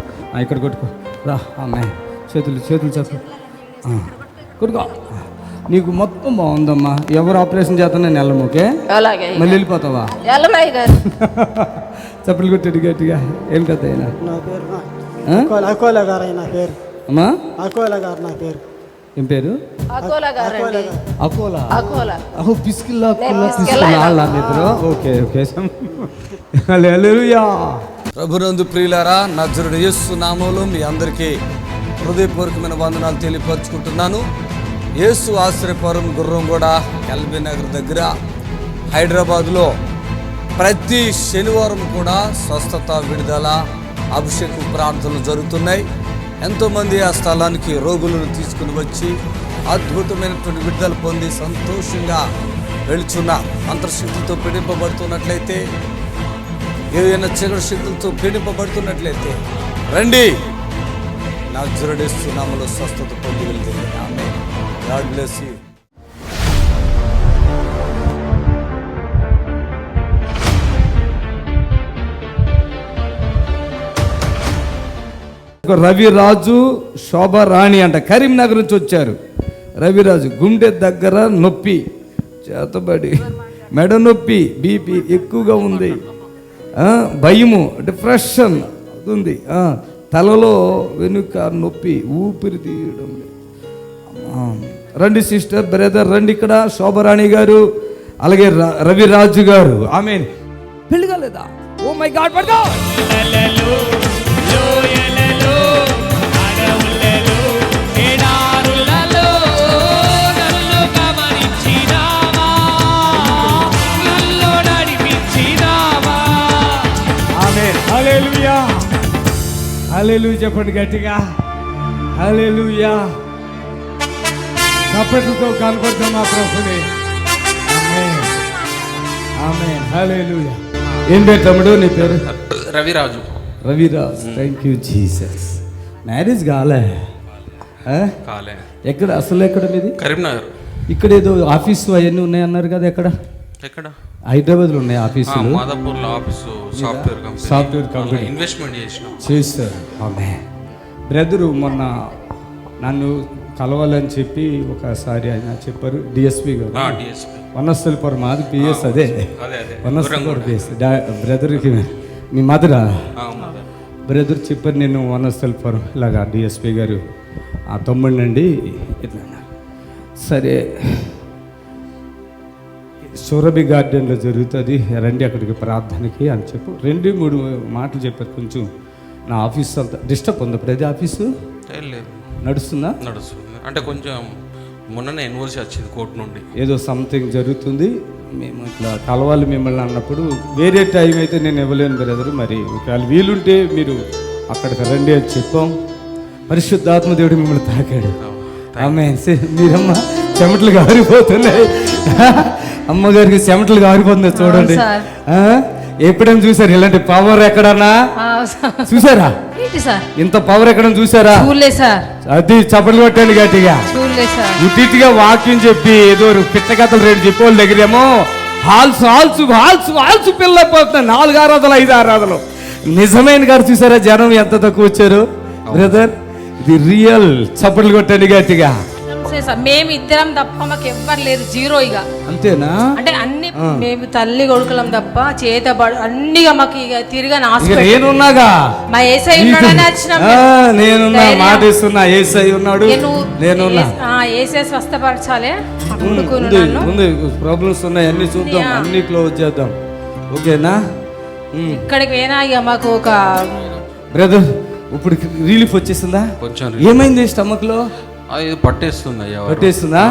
ఇక్కడ కొట్టుకో రా. ఆమేన్. చేతులు చెప్పు, కొట్టుకో. నీకు మొత్తం బాగుందమ్మా. ఎవరు ఆపరేషన్ చేస్తున్నా నెలం. ఓకే, అలాగే. మళ్ళీ వెళ్ళిపోతావా? అయ్యగారు. చప్పట్లు కొట్టేది గట్టిగా. ఏం కథ అయినా? అమ్మా ఏం పేరు? అకోలా గారు. అకోలా. పిసికిల్లా నిద్ర. Okay okay. హల్లెలూయా. ప్రభునందు ప్రియులారా, నజరుడు యేసు నామములో మీ అందరికీ హృదయపూర్వకమైన వందనాలు తెలియపరుచుకుంటున్నాను. యేసు ఆశ్రయపురం గుర్రంగూడ ఎల్బీ నగర్ దగ్గర హైదరాబాద్లో ప్రతి శనివారం కూడా స్వస్థత, విడుదల, అభిషేక ప్రార్థనలు జరుగుతున్నాయి. ఎంతోమంది ఆ స్థలానికి రోగులను తీసుకుని వచ్చి అద్భుతమైనటువంటి విడుదల పొంది సంతోషంగా వెళుచున్న అంతర్శక్తితో పీడింపబడుతున్నట్లయితే, ఏదైనా చీకటి శక్తులతో పీడింపబడుతున్నట్లయితే రండి, నజరేయుడు యేసు నామములో స్వస్థత పొంది వెళ్తుంది. ఆమేన్. God bless you. Raviraju, Shobharani అంట, కరీంనగర్ నుంచి వచ్చారు. రవిరాజు గుండె దగ్గర నొప్పి, చేతబడి, మెడ నొప్పి, బీపీ ఎక్కువగా ఉంది, భయము, డిప్రెషన్ ఉంది, తలలో వెనుక నొప్పి, ఊపిరి తీయడం. రండి సిస్టర్, బ్రదర్ రండి ఇక్కడ. శోభారాణి గారు, అలాగే రవిరాజు గారు. ఆమేన్. పెళ్లి కాలేదా? Oh my god. పడుకో. హల్లెలూయా. హల్లెలూయా చెప్పండి గట్టిగా. హల్లెలూయా. చప్పట్లతో కనపడతాం మా ప్రభుని. ఆమేన్. ఆమేన్. హల్లెలూయా. ఏం పేరు తమ్ముడు నీ పేరు? Raviraju. Raviraj. Thank you Jesus. Marriage కాలే? ఎక్కడ అసలు? ఎక్కడ మీది? కరీంనగర్. ఇక్కడ ఏదో ఆఫీసు అవన్నీ ఉన్నాయి అన్నారు కదా, ఎక్కడ? ఎక్కడ? హైదరాబాద్లో ఉన్నాయి ఆఫీసులు. మాదాపూర్లో ఆఫీసు, సాఫ్ట్వేర్ కంపెనీ ఇన్వెస్ట్మెంట్ చేస్తారు. ఆమేన్. బ్రదరు మొన్న నన్ను కలవాలని చెప్పి ఒకసారి ఆయన చెప్పారు, డిఎస్పి గారు. వనస్థలిపురం మాది పిఎస్. అదే వనస్థలిపురం పిఎస్. బ్రదర్కి మీ మదరా? బ్రదర్ చెప్పారు, నేను వనస్థలిపురం ఇలాగా డిఎస్పి గారు ఆ తమ్ముడినండి ఇట్లా. సరే, సూరభి గార్డెన్లో జరుగుతుంది, రండి అక్కడికి ప్రార్థనకి అని చెప్పు. 2-3 మాటలు చెప్పారు. కొంచెం నా ఆఫీస్ అంతా డిస్టర్బ్ ఉంది. ప్రతి ఆఫీసు నడుస్తుందా? నడుస్తుంది అంటే కొంచెం మొన్ననే ఎన్ఓసి వచ్చింది కోర్టు నుండి, ఏదో సంథింగ్ జరుగుతుంది. మేము ఇట్లా కలవాలి మిమ్మల్ని అన్నప్పుడు వేరే టైం అయితే నేను ఇవ్వలేను బ్రదరు, మరి ఒకవేళ వీలుంటే మీరు అక్కడికి రండి అని చెప్పాం. పరిశుద్ధాత్మ దేవుడు మిమ్మల్ని తాకాడు. ఆమె మీరమ్మ చెమటలు గారిపోతున్నాయి. అమ్మగారికి చెమటలు గారిపోతున్నాయి చూడండి. ఎప్పుడైనా చూసారు ఇలాంటి పవర్ ఎక్కడన్నా? చూసారా? ఇంత పవర్ ఎక్కడ చూసారా? అది చప్పట్లు కొట్టండి గట్టిగా. ఉట్టిగా వాక్యం చెప్పి ఏదో పిచ్చకథలు 2 చెప్పేవాళ్ళ దగ్గరేమో హాల్స్ హాల్స్ హాల్స్ హాల్స్ పిల్లపోతున్నాయి. 4 ఆరాధనలు 5 ఆరాధనలు. నిజమైన గారు చూసారా జనం ఎంత తక్కువ వచ్చారు? బ్రదర్ ఇది రియల్. చప్పట్లు కొట్టండి గట్టిగా. చేస్తాం. మేము ఇద్దరం తప్ప మాకు ఎవ్వరు లేరు, జీరో ఇక. అంతేనా? అంటే అన్ని మేము తల్లి కొడుకులం తప్ప చేతబడు అన్నిగా మాకు ఇక తిరిగా నేనున్నాగా, మా ఏసై ఉన్నాడని వచ్చినాం. నేనున్నా, మాట ఇస్తున్నా, ఏసై ఉన్నాడు, నేనున్నా. ఏసై స్వస్థపరచాలి ముందు ప్రాబ్లమ్స్ ఉన్నాయి, అన్ని చూద్దాం, అన్ని క్లోజ్ చేద్దాం. ఓకేనా? ఇక్కడికి పోయినా ఇక మాకు ఒక బ్రదర్ ఇప్పుడు రిలీఫ్ వచ్చేసిందా? కొంచెం ఏమైంది స్టమక్ లో? పట్టేస్తుందా?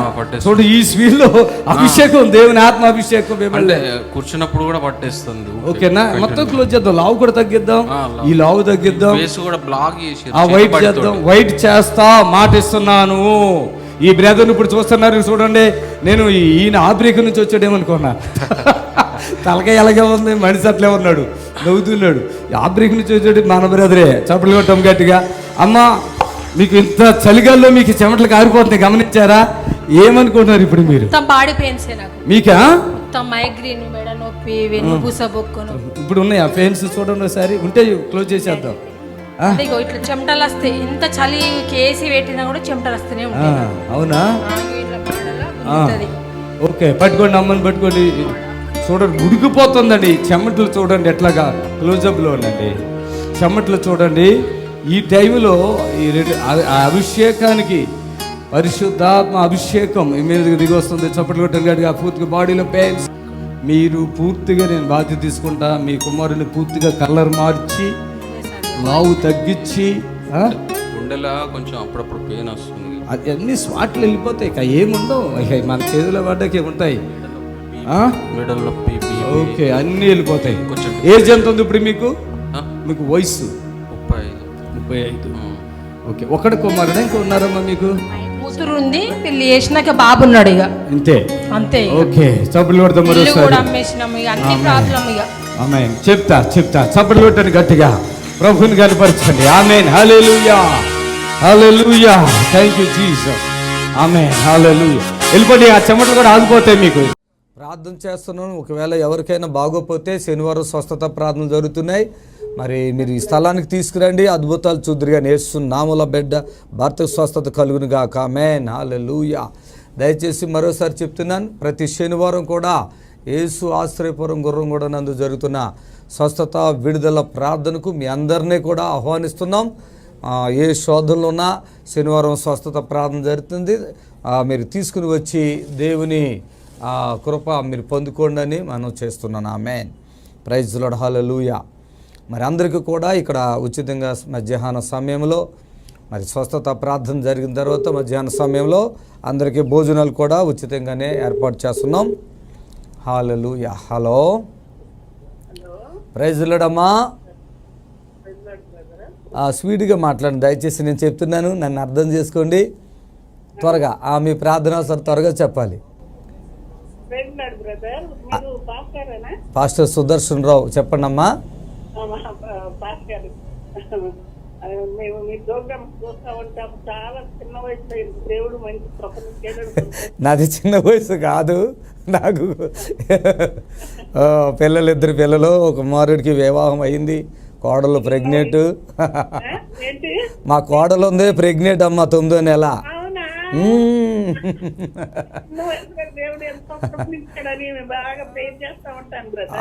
చూడు ఈ స్వీల్ లో అభిషేకం, దేవుని ఆత్మ అభిషేకం కూర్చున్నప్పుడు కూడా పట్టేస్తుంది. ఓకేనా? మొత్తం క్లోజ్ చేద్దాం, లావు కూడా తగ్గిద్దాం, ఈ లావు తగ్గిద్దాం, వైట్ చేద్దాం, వైట్ చేస్తా, మాట ఇస్తున్నాను. ఈ బ్రదర్ ఇప్పుడు చూస్తున్నారు చూడండి, నేను ఈయన ఆఫ్రికా నుంచి వచ్చాడేమనుకున్నా. తలకాయ ఎలాగే ఉంది, మనిషి అట్లే ఉన్నాడు, నవ్వుతున్నాడు. ఆఫ్రికా నుంచి వచ్చాడు మన బ్రదరే. చప్పట్లు కొట్టాం గట్టిగా. అమ్మ మీకు ఇంత చలిగాల్లో మీకు చెమటలు కారిపోతున్నాయి, గమనించారా? ఏమనుకుంటున్నారు ఇప్పుడు మీరు? బాడీ పెయిన్స్ మీకా? మైగ్రేన్, మెడ నొప్పి, వెన్నుపూస బొక్కను ఇప్పుడు ఉన్నాయా పెయిన్స్? చూడండి ఒకసారి, ఉంటే క్లోజ్ చేసేద్దాం. ఇట్లా చెమటలు వస్తాయి, ఇంత చలి కేసి పెట్టినా కూడా చెమటలు వస్తూనే ఉంటాయి. అవునా? ఓకే, పట్టుకోండి, అమ్మని పట్టుకోండి. చూడండి ఉడికిపోతుందండి చెమటలు, చూడండి ఎట్లాగా క్లోజప్లో ఉండండి చెమటలు చూడండి. ఈ టైంలో ఈ అభిషేకానికి, పరిశుద్ధాత్మ అభిషేకం మీద దిగి వస్తుంది. చప్పట్లు కొట్టగా పూర్తిగా బాడీలో పెయిన్స్. మీరు పూర్తిగా నేను బాధ్యత తీసుకుంటా, మీ కుమారుని పూర్తిగా కలర్ మార్చి, లావు తగ్గించి, గుండెలా కొంచెం అప్పుడప్పుడు పెయిన్ వస్తుంది, అన్ని స్వాట్లు వెళ్ళిపోతాయి, ఇక ఏముండవు, ఇక మన చేతుల పడ్డాకి ఏముంటాయి. ఓకే, అన్నీ వెళ్ళిపోతాయి. ఏజ్ ఎంత ఉంది ఇప్పుడు మీకు? మీకు వయసు 35. ఓకే, ఒకటి కుమారుడు ఇంకా ఉన్నారమ్మా మీకు? కూతురు ఉంది, పెళ్లి చేసినాక బాబు ఉన్నాడు ఇక. అంతే అంతే. ఓకే, చప్పట్లు కొడతాం మరోసారి. ఆమేన్. చెప్తా చప్పట్లు కొట్టండి గట్టిగా, ప్రభుని కనపరచండి. ఆమేన్, హల్లెలూయా, హల్లెలూయా, థాంక్యూ జీసస్. ఆమేన్, హల్లెలూయా. వెళ్ళిపోండి, ఆ చెమటలు కూడా ఆగిపోతాయి మీకు. ప్రార్థన చేస్తున్నాను. ఒకవేళ ఎవరికైనా బాగోపోతే శనివారం స్వస్థత ప్రార్థనలు జరుగుతున్నాయి. మరి మీరు ఈ స్థలానికి తీసుకురండి, అద్భుతాలు చూద్దురుగా. యేసు నామములో బిడ్డ భర్తకు స్వస్థత కలుగును గాక. ఆమేన్, హల్లెలూయా. దయచేసి మరోసారి చెప్తున్నాను, ప్రతి శనివారం కూడా యేసు ఆశ్రయపురం గుర్రంగూడ నందు జరుగుతున్న స్వస్థత విడుదల ప్రార్థనకు మీ అందరినీ కూడా ఆహ్వానిస్తున్నాం. ఏ శోధనలో ఉన్నా శనివారం స్వస్థత ప్రార్థన జరుగుతుంది. మీరు తీసుకుని వచ్చి దేవుని కృప మీరు పొందుకోండి అని మనం చేస్తున్నాను. ఆమేన్, ప్రైజ్ ది లార్డ్, హల్లెలూయా. మరి అందరికీ కూడా ఇక్కడ ఉచితంగా మధ్యాహ్న సమయంలో మరి స్వస్థత ప్రార్థన జరిగిన తర్వాత మధ్యాహ్న సమయంలో అందరికీ భోజనాలు కూడా ఉచితంగానే ఏర్పాటు చేస్తున్నాం. హల్లెలూయా. హలో, ప్రైజ్ ది లార్డ్ అమ్మా. స్వీట్గా మాట్లాడండి దయచేసి, నేను చెప్తున్నాను, నన్ను అర్థం చేసుకోండి. త్వరగా మీ ప్రార్థన సార్ త్వరగా చెప్పాలి. పాస్టర్ సుదర్శన్ రావు, చెప్పండి అమ్మా. నాది చిన్న వయసు కాదు, నాకు ఇద్దరు పిల్లలు, ఒక కుమారుడికి వివాహం అయింది, కోడలు ప్రెగ్నెంట్. మా కోడలు ఉంది ప్రెగ్నెంట్ అమ్మ, 9వ నెల.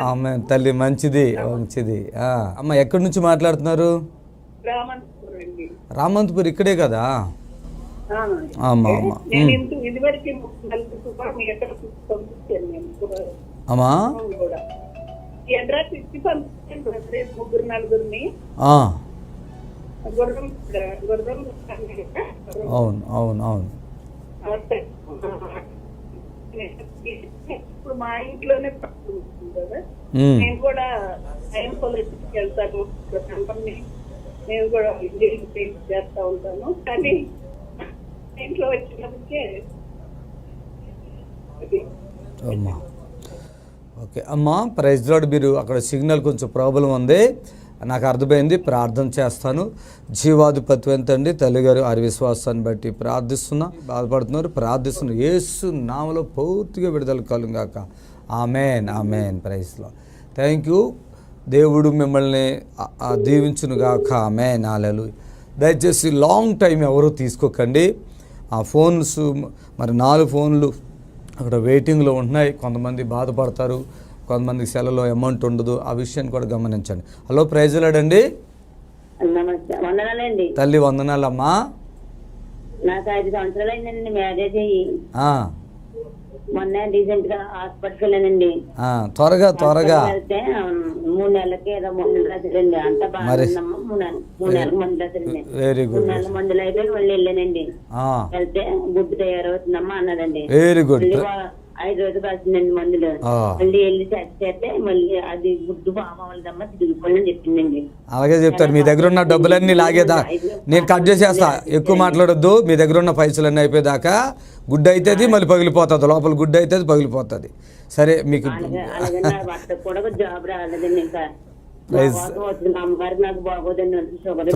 ఆమె తల్లి మంచిది. అమ్మ ఎక్కడి నుంచి మాట్లాడుతున్నారు? రామంతపూర్, ఇక్కడే కదా? అమ్మా అవును. ఇప్పుడు మా ఇంట్లోనే నేను కూడా వెళ్తాను, నేను కూడా చేస్తా ఉంటాను. కానీ ఇంట్లో వచ్చినప్పటికే ఓకే అమ్మా, ప్రైజ్ లార్డ్. మీరు అక్కడ సిగ్నల్ కొంచెం ప్రాబ్లం ఉంది, నాకు అర్థమైంది. ప్రార్థన చేస్తాను. జీవాధిపతి ఎంతండి తల్లిగారు వారి విశ్వాసాన్ని బట్టి ప్రార్థిస్తున్నా, బాధపడుతున్నారు, ప్రార్థిస్తున్నారు. యేసు నామములో పూర్తిగా విడుదల కలుగాక. ఆమేన్, ఆమేన్. Praise Lord. Thank you. దేవుడు మిమ్మల్ని దీవించునుగాక. ఆమేన్, హల్లెలూయా. దయచేసి లాంగ్ టైం ఎవరు తీసుకోకండి. ఆ ఫోన్స్ మరి 4 ఫోన్లు అక్కడ వెయిటింగ్లో ఉంటున్నాయి. కొంతమంది బాధపడతారు, కొంతమందికి సెలలో అమౌంట్ ఉండదు. ఆ విషయాన్ని కూడా గమనించండి. హలో, ప్రైజ్ లార్డ్ అండి. వందనాలండి తల్లి, వందనాలమ్మా. నాకు 5 సంవత్సరాలు అయిందండి మ్యారేజ్ అయ్యి. మొన్న రీసెంట్ గా హాస్పిటల్కి వెళ్ళానండి. త్వరగా వెళ్తే 3 నెలలకి ఏదో మందులు రాశారండి. అంతా బాగుందమ్మా. 3 నెలలకు మందులు రాశారండి. Very good. 3 నెలల మందులు అయిపోయి మళ్ళీ వెళ్ళానండి. వెళ్తే గుడ్డు తయారవుతుందమ్మా అన్నారండి. Very good. 5 రోజులు రాసిందండి మందులు. మళ్ళీ వెళ్ళి చేస్తే మళ్ళీ అది గుడ్డు బాగోలేదమ్మా, తిరిగిపోయిందని చెప్పిందండి. అలాగే చెప్తారు. మీ దగ్గర ఉన్న డబ్బులన్నీ లాగేదా? నేను కట్ చేసేస్తా, ఎక్కువ మాట్లాడొద్దు. మీ దగ్గర ఉన్న పైసలన్నీ అయిపోయేదాకా గుడ్డ అవుతుంది, మళ్ళీ పగిలిపోతుంది. లోపల గుడ్డ అవుతుంది, పగిలిపోతుంది. సరే, మీకు కూడా జాబ్ రాలేదండి. ఇంకా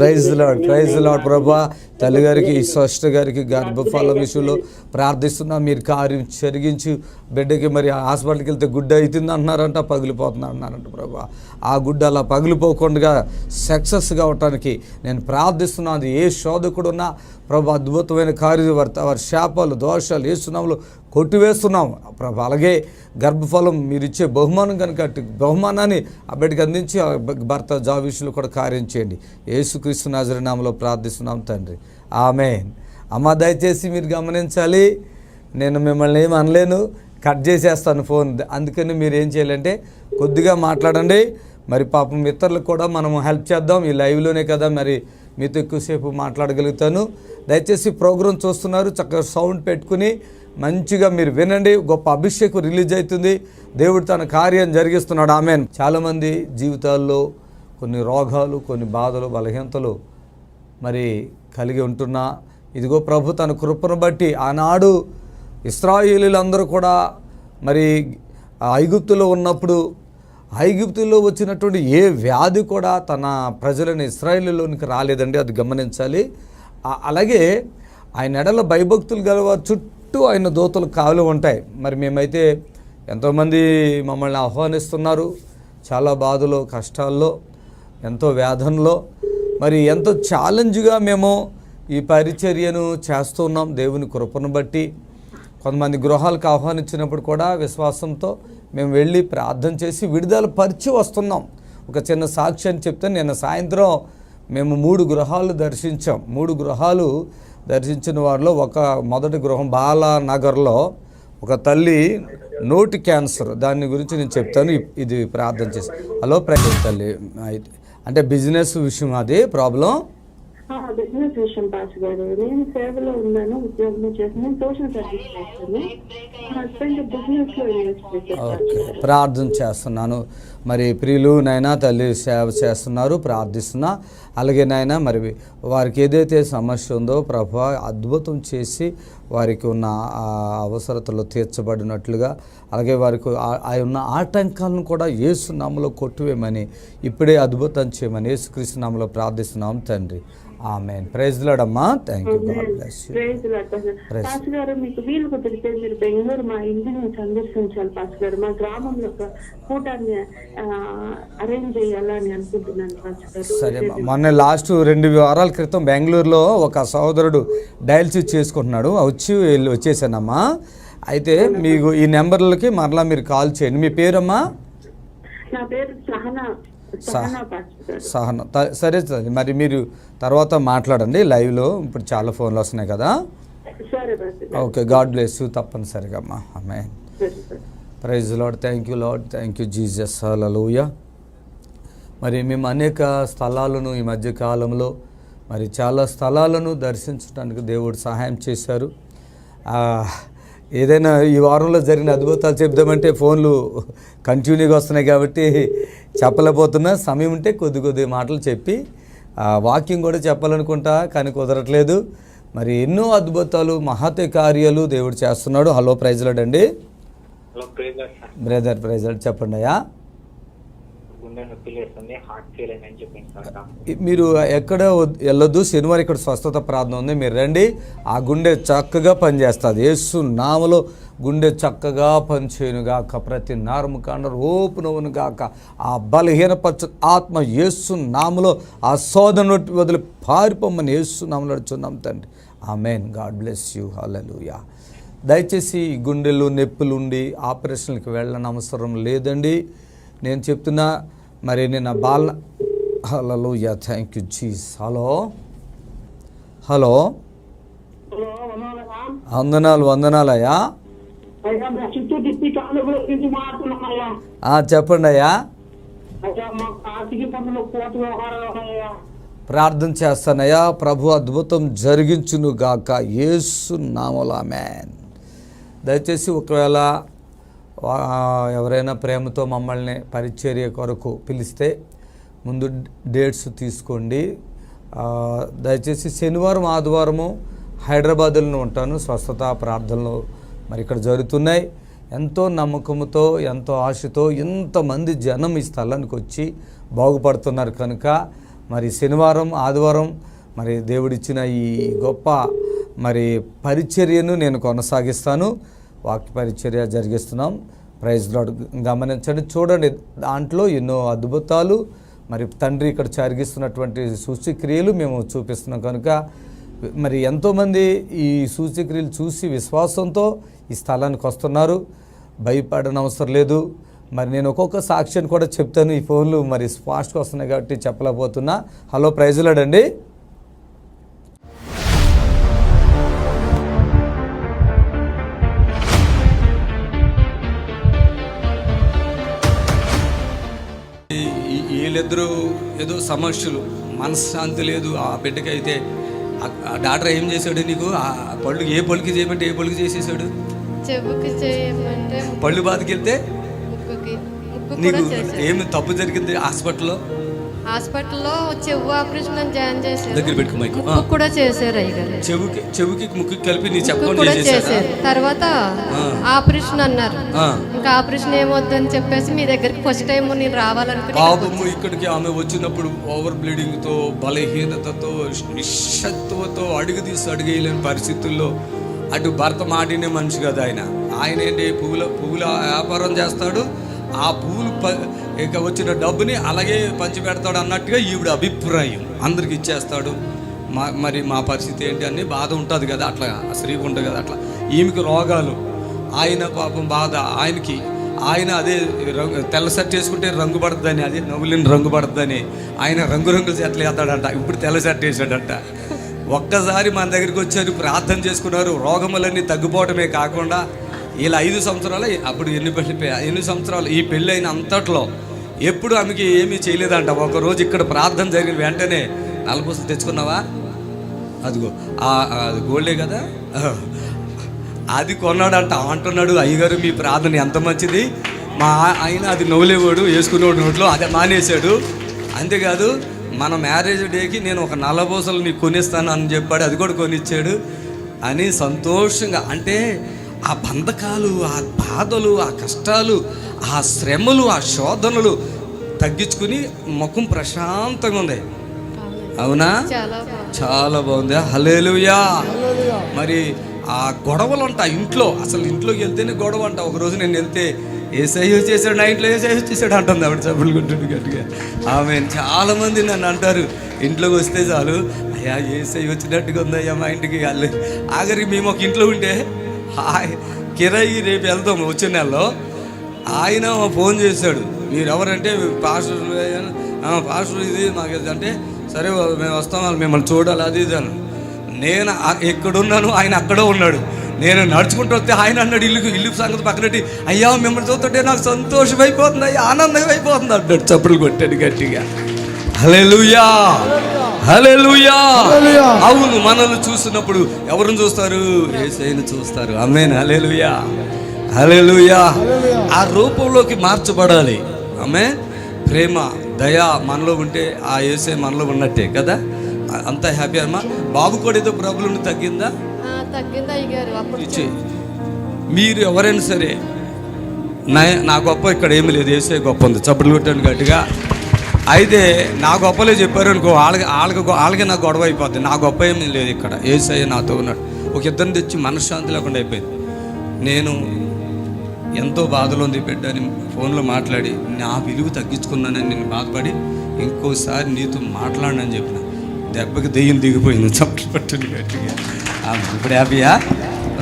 ప్రైజ్ లార్డ్, ప్రైజ్ లార్డ్. ప్రభా, తల్లిగారికి, సిస్టర్ గారికి గర్భఫలం విషయంలో ప్రార్థిస్తున్నా. మీరు కార్యం జరిగించి బిడ్డకి మరి హాస్పిటల్కి వెళ్తే గుడ్డ అవుతుంది అంటున్నారంట, పగిలిపోతుంది అంటున్నారంట. ప్రభా, ఆ గుడ్డ అలా పగిలిపోకుండా సక్సెస్ కావటానికి నేను ప్రార్థిస్తున్నాను. ఏ శోధకుడు ఉన్నా ప్రభా, అద్భుతమైన కార్యం వారి శాపాలు, దోషాలు యేసునామములో కొట్టివేస్తున్నాం ప్రభా. అలాగే గర్భఫలం మీరు ఇచ్చే బహుమానం కనుక బహుమానాన్ని ఆ బిడ్డకి అందించి భర్త జాబ్ విషయంలో కూడా కార్యం చేయండి. యేసుక్రీస్తు నాజరేయుని నామములో ప్రార్థిస్తున్నాం తండ్రి, ఆమేన్. అమ్మ, దయచేసి మీరు గమనించాలి, నేను మిమ్మల్ని ఏమి అనలేను, కట్ చేసేస్తాను ఫోన్. అందుకని మీరు ఏం చేయాలంటే కొద్దిగా మాట్లాడండి. మరి పాపం ఇతరులకు కూడా మనం హెల్ప్ చేద్దాం. ఈ లైవ్లోనే కదా మరి మీతో ఎక్కువసేపు మాట్లాడగలుగుతాను. దయచేసి ప్రోగ్రాం చూస్తున్నారు, చక్కగా సౌండ్ పెట్టుకుని మంచిగా మీరు వినండి. గొప్ప అభిషేకం రిలీజ్ అవుతుంది. దేవుడు తన కార్యం జరిగిస్తున్నాడు. ఆమేన్. చాలామంది జీవితాల్లో కొన్ని రోగాలు, కొన్ని బాధలు, బలహీనతలు మరి కలిగి ఉంటున్నా, ఇదిగో ప్రభు తన కృపను బట్టి ఆనాడు ఇశ్రాయేలీయులందరూ కూడా మరి ఐగుప్తులో ఉన్నప్పుడు ఐగుప్తులో వచ్చినటువంటి ఏ వ్యాధి కూడా తన ప్రజలను ఇశ్రాయేలులోనికి రాలేదండి. అది గమనించాలి. అలాగే ఆయన ఎడల భయభక్తులు గలవారు చుట్టూ ఆయన దూతలు కావులు ఉంటాయి. మరి మేమైతే ఎంతోమంది మమ్మల్ని ఆహ్వానిస్తున్నారు, చాలా బాధలో, కష్టాల్లో, ఎంతో వేదనలో, మరి ఎంతో ఛాలెంజ్గా మేము ఈ పరిచర్యను చేస్తున్నాం దేవుని కృపను బట్టి. కొంతమంది గృహాలకు ఆహ్వానించినప్పుడు కూడా విశ్వాసంతో మేము వెళ్ళి ప్రార్థన చేసి విడుదల పరిచి వస్తున్నాం. ఒక చిన్న సాక్ష్యాన్ని చెప్తే, నిన్న సాయంత్రం మేము 3 గృహాలు దర్శించాం. 3 గృహాలు దర్శించిన వారిలో మొదటి గృహం బాలానగర్లో ఒక తల్లి నోటి క్యాన్సర్, దాని గురించి నేను చెప్తాను. ఇది ప్రార్థన చేసి. హలో, తల్లి, అంటే బిజినెస్ విషయం అది ప్రాబ్లం. బిజినెస్ విషయం పాస్ గారు, నేను సేవలో ఉన్నాను, ఉద్యోగం చేస్తున్నాను, సోషల్ సర్వీస్ చేస్తాను. హస్బెండ్ బిజినెస్ లో ఇన్వెస్ట్ చేస్తాను. ఓకే, ప్రార్థన చేస్తున్నాను. మరి ప్రియులు నాయన తల్లి సేవ చేస్తున్నారు, ప్రార్థిస్తున్నా. అలాగే నాయన మరి వారికి ఏదైతే సమస్య ఉందో ప్రభా అద్భుతం చేసి వారికి ఉన్న అవసరతలు తీర్చబడినట్లుగా, అలాగే వారికి ఉన్న ఆటంకాలను కూడా యేసు నామములో కొట్టివేయమని, ఇప్పుడే అద్భుతం చేయమని యేసుక్రీస్తు నామములో ప్రార్థిస్తున్నాం తండ్రి, ఆమేన్. ప్రైజ్ లార్డ్ అమ్మా. Thank you. God bless you. Praise lord pastor గారు. మీకు వీలు కుదిరితే మీరు బెంగళూరు మా ఇంటిని సందర్శించాలి పాస్టర్ గారు. మా గ్రామంలో ఒక కూటాన్ని అరేంజ్ చేయాలని అనుకుంటున్నాను పాస్టర్ గారు. సరే, మొన్న లాస్ట్ 2 వారాల క్రితం బెంగళూరులో ఒక సహోదరుడు డయాలసిస్ చేసుకుంటున్నాడు, వచ్చేసానమ్మా. అయితే మీకు ఈ నెంబర్లకి మరలా మీరు కాల్ చేయండి. మీ పేరమ్మా? నా పేరు సహనా. సహన. సరే సరే, మరి మీరు తర్వాత మాట్లాడండి లైవ్లో. ఇప్పుడు చాలా ఫోన్లు వస్తున్నాయి కదా. Okay, God bless you. తప్పనిసరిగా అమ్మా. ఆమేన్. Praise Lord. Thank you Lord. Thank you Jesus. హల్లెలూయా. మరి మేము అనేక స్థలాలను ఈ మధ్యకాలంలో మరి చాలా స్థలాలను దర్శించడానికి దేవుడు సహాయం చేశారు. ఏదైనా ఈ వారంలో జరిగిన అద్భుతాలు చెప్దామంటే ఫోన్లు కంటిన్యూగా వస్తున్నాయి కాబట్టి చెప్పలేకపోతున్నా. సమయం ఉంటే కొద్ది మాటలు చెప్పి వాక్యం కూడా చెప్పాలనుకుంటా, కానీ కుదరట్లేదు. మరి ఎన్నో అద్భుతాలు, మహత్య కార్యాలు దేవుడు చేస్తున్నాడు. హలో, ప్రైజ్ లార్డ్ అండి. Brother, praise lord. చెప్పండి అయ్యా. మీరు ఎక్కడ వెళ్ళొద్దు, శనివారం ఇక్కడ స్వస్థత ప్రార్థన ఉంది, మీరు రండి. ఆ గుండె చక్కగా పనిచేస్తుంది. యేసు నామములో గుండె చక్కగా పనిచేయునుగాక, ప్రతి నరము కండ ఓపునవును గాక. ఆ బలహీనపరచు ఆత్మ యేసు నామములో ఆ శోధన వదిలి పారిపోమని యేసు నామములో అడుగుచున్నాం తండ్రి, ఆమెన్. God bless you. హల్లెలూయా. దయచేసి గుండెలు నొప్పులు ఉండి ఆపరేషన్కి వెళ్ళని అవసరం లేదండి. నేను చెప్తున్నా మరి నేను హల్లెలూయా. Thank you Jesus. Hello hello, వందనాలయ్యా. చెప్పండి అయ్యా. ప్రార్థన చేస్తానయ్యా. ప్రభు అద్భుతం జరిగించును గాక యేసు నామములో ఆమేన్. దయచేసి ఒకవేళ ఎవరైనా ప్రేమతో మమ్మల్ని పరిచర్య కొరకు పిలిస్తే ముందు డేట్స్ తీసుకోండి. దయచేసి శనివారం ఆదివారము హైదరాబాద్లో ఉంటాను. స్వస్థత ప్రార్థనలు మరి ఇక్కడ జరుగుతున్నాయి. ఎంతో నమ్మకంతో ఎంతో ఆశతో ఎంతమంది జనం ఈ స్థలానికి వచ్చి బాగుపడుతున్నారు కనుక మరి శనివారం ఆదివారం మరి దేవుడిచ్చిన ఈ గొప్ప మరి పరిచర్యను నేను కొనసాగిస్తాను. వాక్య పరిచర్య జరిగిస్తున్నాం. Praise lord. గమనించండి, చూడండి, దాంట్లో ఎన్నో అద్భుతాలు మరి తండ్రి ఇక్కడ జరిగిస్తున్నటువంటి సూచక్రియలు మేము చూపిస్తున్నాం కనుక మరి ఎంతోమంది ఈ సూచక్రియలు చూసి విశ్వాసంతో ఈ స్థలానికి వస్తున్నారు. భయపడని అవసరం లేదు. మరి నేను ఒక్కొక్క సాక్ష్యాన్ని కూడా చెప్తాను. ఈ ఫోన్లు మరి ఫాస్ట్గా వస్తున్నాయి కాబట్టి చెప్పలేకపోతున్నా. హలో, ప్రైజ్ లార్డ్ అండి. వీళ్ళిద్దరూ ఏదో సమస్యలు, మనశ్శాంతి లేదు ఆ బిడ్డకైతే. ఆ డాక్టర్ ఏం చేశాడు నీకు? ఆ పళ్ళు ఏ పళ్ళుకి చేయమంటే ఏ పళ్ళుకి చేసేసాడు? చెవుకి చేయమంటే పళ్ళు బాధకెళ్తే నీకు ఏమి తప్పు జరిగింది హాస్పిటల్లో చెవు ఆపరేషన్ జాయిన్ చేశారు. దగ్గర పెట్టుకో మైక్. కూడా చేశారు అయ్యగారు. చెవుకి ముక్కు కలిపి నీ చెప్పకుండా చేశారు. తర్వాత ఆపరేషన్ అన్నారు. ఇంకా ఆపరేషన్ ఏమొద్దని చెప్పేసి మీ దగ్గరికి ఫస్ట్ టైం నేను రావాలనుకుని పాపము ఇక్కడికి ఆమె వచ్చినప్పుడు ఓవర్ బ్లీడింగ్ తో, బలహీనతతో, నిశ్శక్తితో అడుగేయలేని పరిస్థితుల్లో అటు భర్త మాటినే మనిషి కదా ఆయన ఏంటి పువ్వుల వ్యాపారం చేస్తాడు. ఆ పువ్వులు ఇక వచ్చిన డబ్బుని అలాగే పంచి పెడతాడు అన్నట్టుగా ఈవిడ అభిప్రాయం. అందరికి ఇచ్చేస్తాడు. మరి మా పరిస్థితి ఏంటి అని బాధ ఉంటుంది కదా, అట్లా స్త్రీకి ఉంటుంది కదా. అట్లా ఈమెకి రోగాలు, ఆయన పాపం బాధ ఆయనకి. ఆయన అదే తెల్ల షర్ట్ వేసుకుంటే రంగు పడుతుందని, అదే నవ్వులేని రంగు పడుతుందని ఆయన రంగురంగుల షర్ట్లు వేస్తాడంట. ఇప్పుడు తెల్ల షర్ట్ వేసాడంట. ఒక్కసారి మన దగ్గరికి వచ్చారు, ప్రార్థన చేసుకున్నారు. రోగములన్నీ తగ్గిపోవటమే కాకుండా ఇలా 5 సంవత్సరాలు, అప్పుడు ఎన్ని సంవత్సరాలు ఈ పెళ్ళి అయిన అంతట్లో ఎప్పుడు ఆమెకి ఏమీ చేయలేదంట. ఒకరోజు ఇక్కడ ప్రార్థన జరిగిన వెంటనే నల్లపూసలు తెచ్చుకున్నావా? అదిగో అది గోల్డే కదా, అది కొన్నాడంట. అంటున్నాడు, అయ్యగారు మీ ప్రార్థన ఎంత మంచిది. మా ఆయన అది నవ్వులేవాడు, వేసుకునేవాడు నోట్లో, అదే మానేశాడు. అంతేకాదు మన మ్యారేజ్ డేకి నేను ఒక నల్లపూసలు నీకు కొనిస్తాను అని చెప్పాడు. అది కూడా కొనిచ్చాడు అని సంతోషంగా. అంటే ఆ బంధకాలు, ఆ బాధలు, ఆ కష్టాలు, ఆ శ్రమలు, ఆ శోధనలు తగ్గించుకుని ముఖం ప్రశాంతంగా ఉంది. అవునా? చాలా బాగుంది. హల్లెలూయా. మరి ఆ గొడవలు అంట ఇంట్లో, అసలు ఇంట్లోకి వెళ్తేనే గొడవ అంట. ఒకరోజు నేను వెళ్తే ఏసయ్య చేశాడు, నా ఇంట్లో ఏసయ్య చేశాడు అంటుంది ఆవిడ చెప్పులు కొట్టింది గట్టిగా. ఆమె చాలామంది నన్ను అంటారు, ఇంట్లోకి వస్తే చాలు, అయ్యా ఏసయ్య వచ్చినట్టుగా ఉందయ్యా మా ఇంటికి. ఆఖరికి మేము ఒక ఇంట్లో ఉంటే కిరాయి రేపు వెళ్తాము వచ్చే నెలలో. ఆయన ఫోన్ చేశాడు, మీరు ఎవరంటే పాస్టర్ ఇది మాకు అంటే, సరే మేము వస్తాం, మిమ్మల్ని చూడాలి అది ఇది అని. నేను ఎక్కడున్నాను, ఆయన అక్కడే ఉన్నాడు. నేను నడుచుకుంటూ వస్తే ఆయన అన్నాడు, ఇల్లు సంగతి పక్కనట్టి, అయ్యా మిమ్మల్ని చూస్తుంటే నాకు సంతోషం అయిపోతుంది, అయ్యా ఆనందంగా అయిపోతుంది అన్నాడు. చప్పులు కొట్టాడు గట్టిగా. హల్లెలూయా, హల్లెలూయా. అవును, మనల్ని చూస్తున్నప్పుడు ఎవరిని చూస్తారు? యేసయ్యను చూస్తారు. ఆమేన్. హల్లెలూయా, హల్లెలూయా. ఆ రూపంలోకి మార్చబడాలి. ఆమేన్. ప్రేమ, దయ మనలో ఉంటే ఆ యేసయ్య మనలో ఉన్నట్టే కదా. అంతా హ్యాపీ అమ్మా. బాబు కూడా ఏదో ప్రాబ్లం తగ్గిందా? మీరు ఎవరైనా సరే నా గొప్ప ఇక్కడ ఏమి లేదు, యేసయ్య గొప్ప ఉంది. చప్పట్లు కొట్టాను గట్టిగా. అయితే నా గొప్పలే చెప్పారు అనుకో, వాళ్ళకి నాకు గొడవ అయిపోద్ది. నా గొప్ప ఏమీ లేదు ఇక్కడ, యేసయ్య నాతో ఉన్నాడు. ఒక ఇద్దరిని తెచ్చి మనశ్శాంతి లేకుండా అయిపోయింది. నేను ఎంతో బాధలో ఉంది బిడ్డ అని ఫోన్లో మాట్లాడి నా విలువ తగ్గించుకున్నానని నేను బాధపడి ఇంకోసారి నీతో మాట్లాడనని చెప్పిన. దెబ్బకి దెయ్యం దిగిపోయింది, చప్పట్లు పట్టింది గట్టిగా. ఇప్పుడు హ్యాపీయా?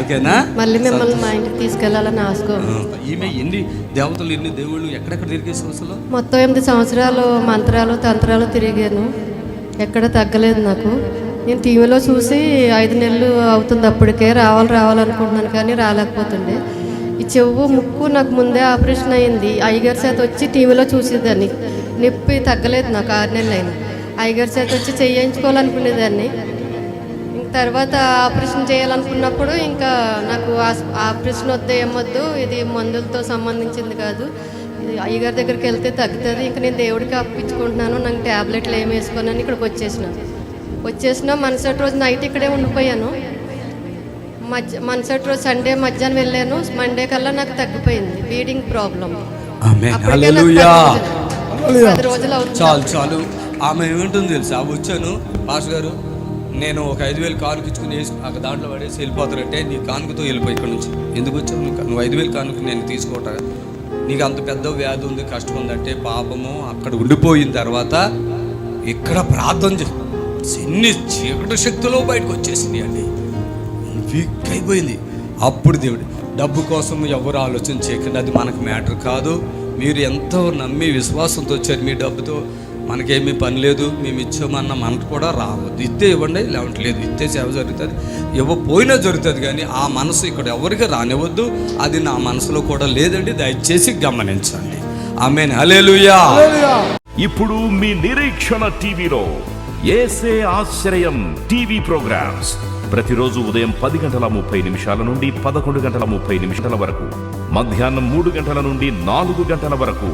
ఓకేనా? మళ్ళీ మిమ్మల్ని మా ఇంటికి తీసుకెళ్లాలని ఆశకో. ఈమె ఎన్ని దేవతలు, ఎన్ని దేవుళ్ళు ఎక్కడెక్కడ తిరిగేసి అసలు మొత్తం 8 సంవత్సరాలు మంత్రాలు తంత్రాలు తిరిగాను, ఎక్కడ తగ్గలేదు నాకు. నేను టీవీలో చూసి 5 నెలలు అవుతుంది అప్పటికే రావాలనుకుంటున్నాను, కానీ రాలేకపోతుండే. ఈ చెవు ముక్కు నాకు ముందే ఆపరేషన్ అయింది. అయ్యగారి చేత వచ్చి టీవీలో చూసేదాన్ని, నొప్పి తగ్గలేదు నాకు. 6 నెలలు అయినా అయ్యగారి చేత వచ్చి చేయించుకోవాలనుకునేదాన్ని. తర్వాత ఆపరేషన్ చేయాలనుకున్నప్పుడు ఇంకా నాకు ఆపరేషన్ వద్దు, ఏమొద్దు, ఇది మందులతో సంబంధించింది కాదు, ఇది అయ్యగారి దగ్గరికి వెళ్తే తగ్గుతుంది, ఇంకా నేను దేవుడికి అప్పించుకుంటున్నాను, నాకు ట్యాబ్లెట్లు ఏమి వేసుకోనని ఇక్కడికి వచ్చేసిన మరుసటి రోజు నైట్ ఇక్కడే ఉండిపోయాను. మరుసటి రోజు సండే మధ్యాహ్నం వెళ్ళాను, మండే కల్లా నాకు తగ్గిపోయింది బీడింగ్ ప్రాబ్లం. 10 రోజులు అవుతుంది. చాలు. ఆమె ఏమింటుంది తెలుసా? వచ్చాను పాస్ గారు, నేను ఒక 5,000 కానుక ఇచ్చుకుని అక్కడ దాంట్లో పడేసి వెళ్ళిపోతారంటే, నీ కానుకతో వెళ్ళిపోయి ఇక్కడ నుంచి. ఎందుకు వచ్చావు నువ్వు? 5,000 కానుక నేను తీసుకోవటా? నీకు అంత పెద్ద వ్యాధి ఉంది, కష్టం ఉందంటే పాపము. అక్కడ ఉండిపోయిన తర్వాత ఇక్కడ ప్రార్థన ఎన్ని చీకటి శక్తులు బయటకు వచ్చేసింది అండి, వీక్ అయిపోయింది. అప్పుడు దేవుడు, డబ్బు కోసం ఎవరు ఆలోచన చేయకండి, అది మనకు మ్యాటర్ కాదు. మీరు ఎంతో నమ్మి విశ్వాసంతో వచ్చారు, మీ డబ్బుతో మనకేమీ పని లేదు, మేము ఇచ్చామన్న మనకు కూడా రావద్దు. ఇస్తే ఇవ్వండి, లేవంటే లేదు. ఇస్తే సేవ జరుగుతుంది, ఇవ్వపోయినా జరుగుతుంది, కానీ ఆ మనసు ఇక్కడ ఎవరికి రానివ్వద్దు. అది నా మనసులో కూడా లేదండి, దయచేసి గమనించండి. ఆమేన్, హల్లెలూయా. ఇప్పుడు మీ నిరీక్షణ టీవీలో యేసే ఆశ్రయం టీవీ ప్రోగ్రామ్స్ ప్రతిరోజు ఉదయం 10:30 నుండి 11:30 వరకు, మధ్యాహ్నం 3 నుండి 4 వరకు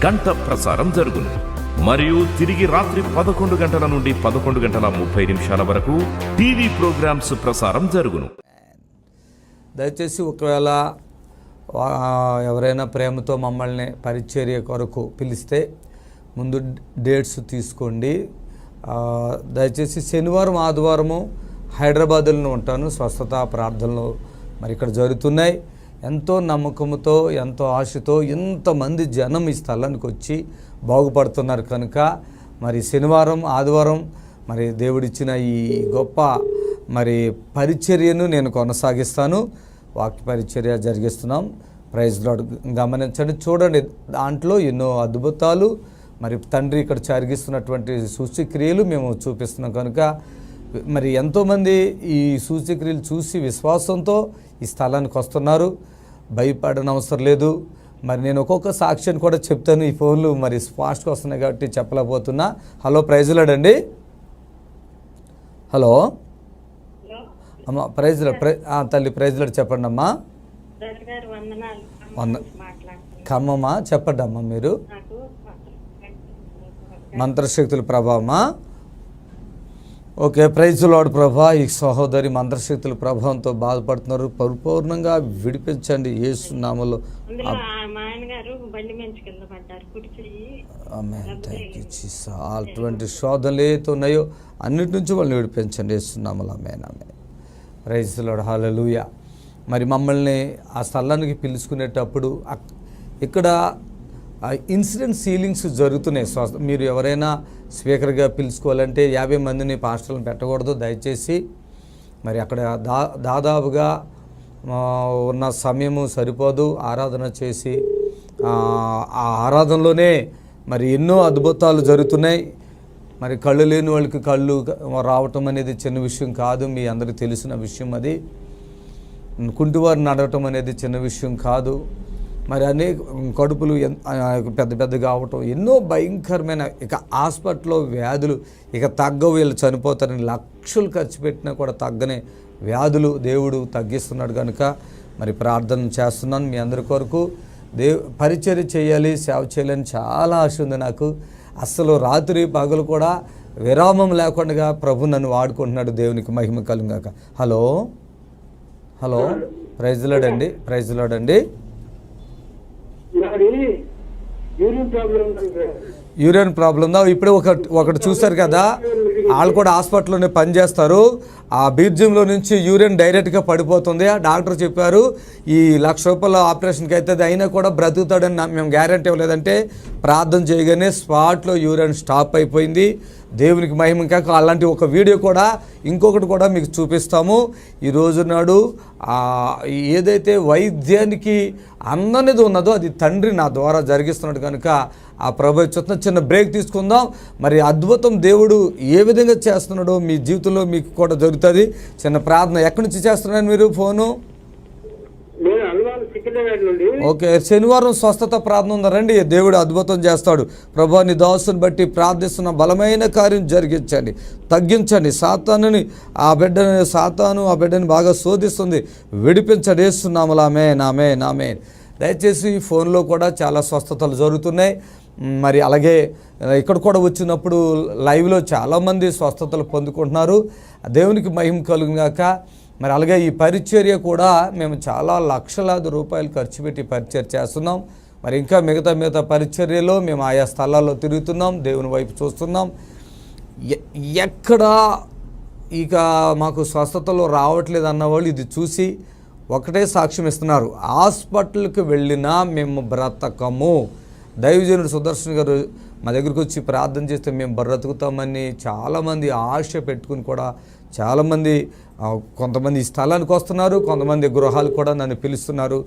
గంట ప్రసారం జరుగును. మరియు తిరిగి రాత్రి 11 నుండి 11:30 వరకు టీవీ ప్రోగ్రామ్స్ ప్రసారం జరుగును. దయచేసి ఒకవేళ ఎవరైనా ప్రేమతో మమ్మల్ని పరిచర్య కొరకు పిలిస్తే ముందు డేట్స్ తీసుకోండి. దయచేసి శనివారం ఆదివారము హైదరాబాద్లో ఉంటాను, స్వస్థత ప్రార్థనలు మరి ఇక్కడ జరుగుతున్నాయి. ఎంతో నమ్మకంతో, ఎంతో ఆశతో ఎంతమంది జనం ఈ స్థలానికి వచ్చి బాగుపడుతున్నారు కనుక మరి శనివారం ఆదివారం మరి దేవుడిచ్చిన ఈ గొప్ప మరి పరిచర్యను నేను కొనసాగిస్తాను. వాక్య పరిచర్య జరిగిస్తున్నాం. Praise lord. గమనించండి, చూడండి, దాంట్లో ఎన్నో అద్భుతాలు మరి తండ్రి ఇక్కడ జరిగిస్తున్నటువంటి సూచక్రియలు మేము చూపిస్తున్నాం కనుక మరి ఎంతోమంది ఈ సూచక్రియలు చూసి విశ్వాసంతో ఈ స్థలానికి వస్తున్నారు. భయపడని అవసరం లేదు. మరి నేను ఒక్కొక్క సాక్ష్యాన్ని కూడా చెప్తాను. ఈ ఫోన్లు మరి ఫాస్ట్గా వస్తున్నాయి కాబట్టి చెప్పలేకపోతున్నా. హలో, ప్రైజ్ లార్డ్ అండి. హలో అమ్మ, ప్రైజ్ లార్డ్. తల్లి ప్రైజ్ లార్డ్ చెప్పండి అమ్మా. ఖమ్మమ్మా, చెప్పండి అమ్మా. మీరు మంత్రశక్తుల ప్రభావమా? ఓకే, ప్రైజ్ లార్డ్ ప్రభా. ఈ సహోదరి మంత్రశక్తుల ప్రభావంతో బాధపడుతున్నారు, పరిపూర్ణంగా విడిపించండి యేసు నామములో. అటువంటి శోధనలు ఏతో ఉన్నాయో అన్నిటి నుంచి వాళ్ళని విడిపించండి యేసు నామములో. ఆమేన్, ఆమేన్. ప్రైజ్ లార్డ్, హల్లెలూయా. మరి మమ్మల్ని ఆ స్థలానికి పిలుచుకునేటప్పుడు ఇక్కడ ఇన్సిడెంట్ సీలింగ్స్ జరుగుతున్నాయి. మీరు ఎవరైనా స్పీకర్గా పిలుచుకోవాలంటే 50 మందిని పాస్టర్లను పెట్టకూడదు దయచేసి. మరి అక్కడ దాదాపుగా ఉన్న సమయము సరిపోదు. ఆరాధన చేసి ఆ ఆరాధనలోనే మరి ఎన్నో అద్భుతాలు జరుగుతున్నాయి. మరి కళ్ళు లేని వాళ్ళకి కళ్ళు రావటం అనేది చిన్న విషయం కాదు, మీ అందరికీ తెలిసిన విషయం. అది కుంటివారు నడవటం అనేది చిన్న విషయం కాదు. మరి అనేక కడుపులు పెద్ద పెద్దగా అవటం, ఎన్నో భయంకరమైన, ఇక హాస్పిటల్లో వ్యాధులు ఇక తగ్గవు, వీళ్ళు చనిపోతారని లక్షలు ఖర్చు పెట్టినా కూడా తగ్గనే వ్యాధులు దేవుడు తగ్గిస్తున్నాడు కనుక మరి ప్రార్థన చేస్తున్నాను మీ అందరి కొరకు. పరిచర్య చేయాలి, సేవ చేయాలని చాలా ఆశ ఉంది నాకు. అస్సలు రాత్రి పగలు కూడా విరామం లేకుండా ప్రభు నన్ను వాడుకుంటున్నాడు. దేవునికి మహిమ కలుగాక. హలో హలో, ప్రైజ్ లార్డ్ అండి. ప్రైజ్ లార్డ్ అండి. యూరిన్ ప్రాబ్లం దా. ఇప్పుడే ఒకటి చూశారు కదా, వాళ్ళు కూడా హాస్పిటల్లోనే పనిచేస్తారు. ఆ బీర్జంలో నుంచి యూరిన్ డైరెక్ట్గా పడిపోతుంది. ఆ డాక్టర్ చెప్పారు ఈ ₹1,00,000 ఆపరేషన్కి అవుతుంది, అయినా కూడా బ్రతుకుతాడని మేము గ్యారంటీ ఇవ్వలేదంటే ప్రార్థన చేయగానే స్పాట్లో యూరిన్ స్టాప్ అయిపోయింది. దేవునికి మహిమ. ఇంకా అలాంటి ఒక వీడియో కూడా ఇంకొకటి కూడా మీకు చూపిస్తాము. ఈ రోజు నాడు ఏదైతే వైద్యానికి అందనిది ఉన్నదో అది తండ్రి నా ద్వారా జరిగిస్తున్నాడు కనుక ఆ ప్రభు చూస్తున్న చిన్న బ్రేక్ తీసుకుందాం. మరి అద్భుతం దేవుడు ఏ విధంగా చేస్తున్నాడో మీ జీవితంలో మీకు కూడా జరుగుతుంది. చిన్న ప్రార్థన. ఎక్కడి నుంచి చేస్తున్నాను మీరు ఫోను? ఓకే, శనివారం స్వస్థత ప్రార్థన ఉందా? రండి, దేవుడు అద్భుతం చేస్తాడు. ప్రభు నీ దాసుని బట్టి ప్రార్థిస్తున్న బలమైన కార్యం జరిగించండి, తగ్గించండి. సాతాను ఆ బిడ్డని బాగా శోధిస్తుంది, విడిపించండి. యేసునామములో ఆమేన్, ఆమేన్, ఆమేన్. దయచేసి ఈ ఫోన్లో కూడా చాలా స్వస్థతలు జరుగుతున్నాయి. మరి అలాగే ఇక్కడ కూడా వచ్చినప్పుడు లైవ్లో చాలామంది స్వస్థతలు పొందుకుంటున్నారు. దేవునికి మహిమ కలుగుగాక. మరి అలాగే ఈ పరిచర్య కూడా మేము చాలా లక్షలాది రూపాయలు ఖర్చు పెట్టి పరిచర్య చేస్తున్నాం. మరి ఇంకా మిగతా పరిచర్యలో మేము ఆయా స్థలాల్లో తిరుగుతున్నాం, దేవుని వైపు చూస్తున్నాం. ఎక్కడ ఇక మాకు స్వస్థతలు రావట్లేదు అన్నవాళ్ళు ఇది చూసి ఒకటే సాక్ష్యం ఇస్తున్నారు. హాస్పిటల్కి వెళ్ళినా మేము బ్రతకము. దైవజనుడు సుదర్శన్ గారు మా దగ్గరికి వచ్చి ప్రార్థన చేస్తే మేము బ్రతుకుతామని చాలామంది ఆశ పెట్టుకుని కూడా చాలామంది కొంతమంది ఈ స్థలానికి వస్తున్నారు, కొంతమంది గృహాలు కూడా నన్ను పిలుస్తున్నారు.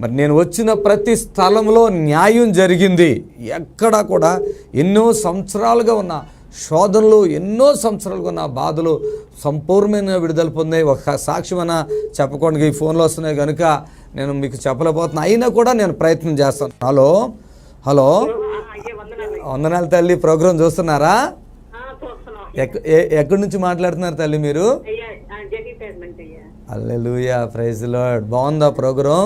మరి నేను వచ్చిన ప్రతి స్థలంలో న్యాయం జరిగింది. ఎక్కడా కూడా ఎన్నో సంవత్సరాలుగా ఉన్న శోధనలు, ఎన్నో సంవత్సరాలుగా ఉన్న బాధలు సంపూర్ణమైన విడుదల పొందాయి. ఒక సాక్ష్యమైనా చెప్పకుండా ఈ ఫోన్లో వస్తున్నాయి కనుక నేను మీకు చెప్పలేకపోతున్నా. అయినా కూడా నేను ప్రయత్నం చేస్తాను. హలో, వందనాలు తల్లి. ప్రోగ్రాం చూస్తున్నారా? ఎక్కడి నుంచి మాట్లాడుతున్నారు తల్లి మీరు? హల్లెలూయా, ప్రైజ్ లార్డ్. బాగుందా ప్రోగ్రాం?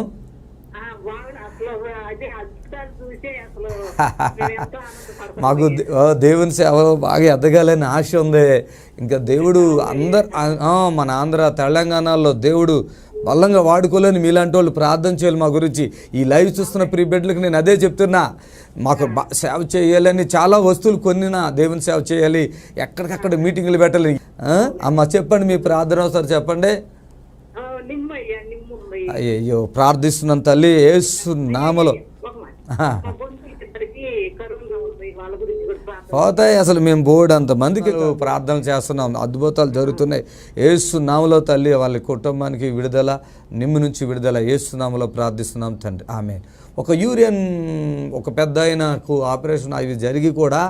మాకు దేవుని సేవ బాగా ఎదగాలని ఆశ ఉంది. ఇంకా దేవుడు మన ఆంధ్ర తెలంగాణలో దేవుడు బలంగా వాడుకోలేని మీలాంటి వాళ్ళు ప్రార్థన చేయాలి మా గురించి. ఈ లైవ్ చూస్తున్న ప్రియ బిడ్డలకు నేను అదే చెప్తున్నా. మాకు సేవ చేయాలని చాలా వస్తువులు కొనినా దేవుని సేవ చేయాలి, ఎక్కడికక్కడ మీటింగులు పెట్టాలి. అమ్మ చెప్పండి మీ ప్రార్థన అవసరం చెప్పండి. అయ్యో ప్రార్థిస్తున్నాను తల్లి యేసు నామములో. పోతాయి అసలు మేము బోర్డు అంతమందికి ప్రార్థనలు చేస్తున్నాం, అద్భుతాలు జరుగుతున్నాయి. యేసు నామములో తల్లి వాళ్ళ కుటుంబానికి విడుదల, నిమ్ము నుంచి విడుదల యేసు నామములో ప్రార్థిస్తున్నాం తండ్రి, ఆమేన్. ఒక యూరియన్ ఒక పెద్ద ఆయనకు ఆపరేషన్ అవి జరిగి కూడా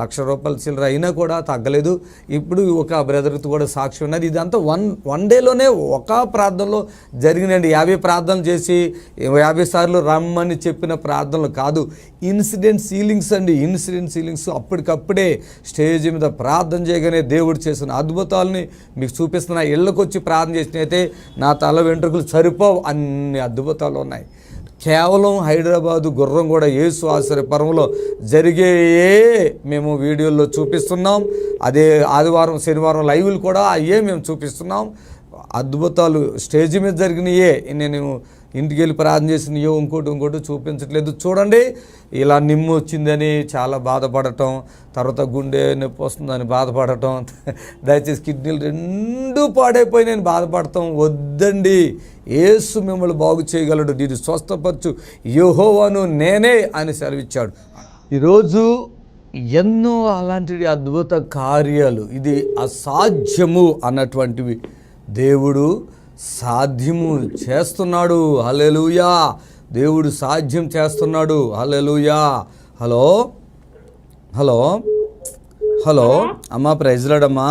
₹1,00,000 చిల్లర అయినా కూడా తగ్గలేదు. ఇప్పుడు ఒక బ్రదర్తో కూడా సాక్షి ఉన్నది. ఇదంతా వన్ డేలోనే ఒక ప్రార్థనలో జరిగినండి. 50 ప్రార్థనలు చేసి 50 సార్లు రమ్మని చెప్పిన ప్రార్థనలు కాదు, ఇన్సిడెంట్ సీలింగ్స్ అండి. ఇన్సిడెంట్ సీలింగ్స్ అప్పటికప్పుడే స్టేజ్ మీద ప్రార్థన చేయగానే దేవుడు చేసిన అద్భుతాలని మీకు చూపిస్తున్నా. ఇళ్ళకొచ్చి ప్రార్థన చేసినైతే నా తల వెంట్రుకలు సరిపోవు, అన్ని అద్భుతాలు ఉన్నాయి. కేవలం హైదరాబాదు గుర్రం కూడా యేసు ఆశ్చర్యపురంలో జరిగేయే మేము వీడియోల్లో చూపిస్తున్నాం. అదే ఆదివారం శనివారం లైవ్లు కూడా అయ్యే మేము చూపిస్తున్నాం. అద్భుతాలు స్టేజ్ మీద జరిగినాయే, నేను ఇంటికి వెళ్ళి ప్రార్థన చేసినయో ఇంకోటి చూపించట్లేదు. చూడండి, ఇలా నిమ్ము వచ్చిందని చాలా బాధపడటం, తర్వాత గుండె నొప్పి వస్తుందని బాధపడటం, దయచేసి కిడ్నీలు 2 పాడైపోయినాయని బాధపడటం వద్దండి. యేసు మిమ్మల్ని బాగు చేయగలడు, నేను స్వస్థపరచు యెహోవాను నేనే అని సెలవిచ్చాడు. ఈరోజు ఎన్నో అలాంటి అద్భుత కార్యాలు, ఇది అసాధ్యము అన్నటువంటివి దేవుడు సాధ్యము చేస్తున్నాడు. హల్లెలూయా, దేవుడు సాధ్యం చేస్తున్నాడు. హల్లెలూయా. హలో హలో హలో అమ్మా, ప్రైజ్ లార్డ్ అమ్మా.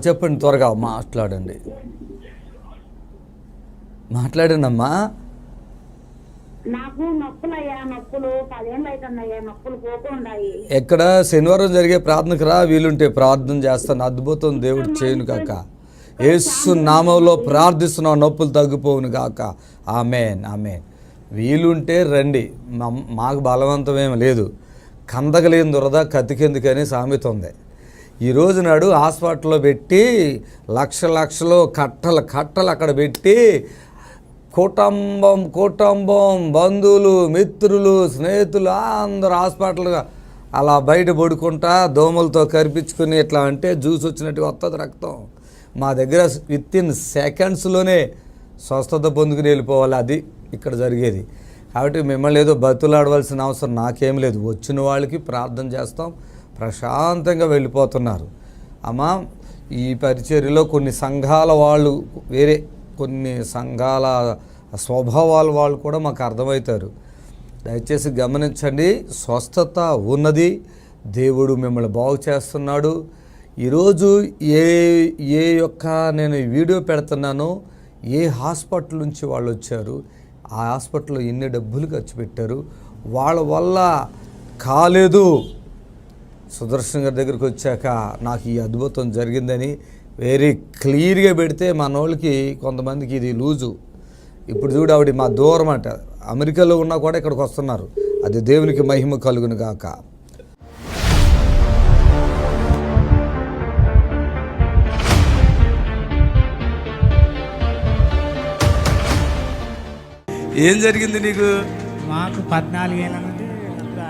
చెప్పండి, త్వరగా మాట్లాడండి అమ్మా. నాకు నొప్పులు 10 ఏళ్ళు అవుతున్నాయ్యా, నొప్పులు పోతున్నాయి. ఎక్కడ శనివారం జరిగే ప్రార్థనకు రా, వీలుంటే ప్రార్థన చేస్తాను, అద్భుతం దేవుడు చేయను కాక. యేసు నామములో ప్రార్థిస్తున్నాం, నొప్పులు తగ్గిపోవును గాక. ఆమేన్, ఆమేన్. వీలుంటే రండి, మాకు బలవంతమేం లేదు. కందకలేని దురద కత్తికెందుకని సామెత ఉంది. ఈరోజు నాడు హాస్పిటల్లో పెట్టి లక్షలు కట్టలు అక్కడ పెట్టి కుటుంబం బంధువులు మిత్రులు స్నేహితులు అందరూ హాస్పిటల్గా అలా బయట పడుకుంటా దోమలతో కరిపించుకుని ఇట్లా అంటే జ్యూస్ వచ్చినట్టుగా వస్తుంది రక్తం. మా దగ్గర విత్ ఇన్ సెకండ్స్లోనే స్వస్థత పొందుకుని వెళ్ళిపోవాలి. అది ఇక్కడ జరిగేది. కాబట్టి మిమ్మల్ని ఏదో బతులాడవలసిన అవసరం నాకేం లేదు. వచ్చిన వాళ్ళకి ప్రార్థన చేస్తాం, ప్రశాంతంగా వెళ్ళిపోతున్నారు. అమ్మా, ఈ పరిచర్యలో కొన్ని సంఘాల వాళ్ళు, వేరే కొన్ని సంఘాల స్వభావాల వాళ్ళు కూడా మాకు అర్థమవుతారు. దయచేసి గమనించండి, స్వస్థత ఉన్నది, దేవుడు మిమ్మల్ని బాగు చేస్తున్నాడు. ఈరోజు ఏ యొక్క నేను ఈ వీడియో పెడుతున్నానో, ఏ హాస్పిటల్ నుంచి వాళ్ళు వచ్చారు, ఆ హాస్పిటల్లో ఎన్ని డబ్బులు ఖర్చు పెట్టారు, వాళ్ళ వల్ల కాలేదు, సుదర్శన్ గారి దగ్గరికి వచ్చాక నాకు ఈ అద్భుతం జరిగిందని వెరీ క్లియర్గా పెడితే మన వాళ్ళకి కొంతమందికి ఇది లూజు. ఇప్పుడు చూడు, ఆవిడ మా దూరం అంట, అమెరికాలో ఉన్నా కూడా ఇక్కడికి వస్తున్నారు. అది దేవునికి మహిమ కలుగును గాక. ఏం జరిగింది నీకు? మాకు 14 ఏళ్ళ నుండి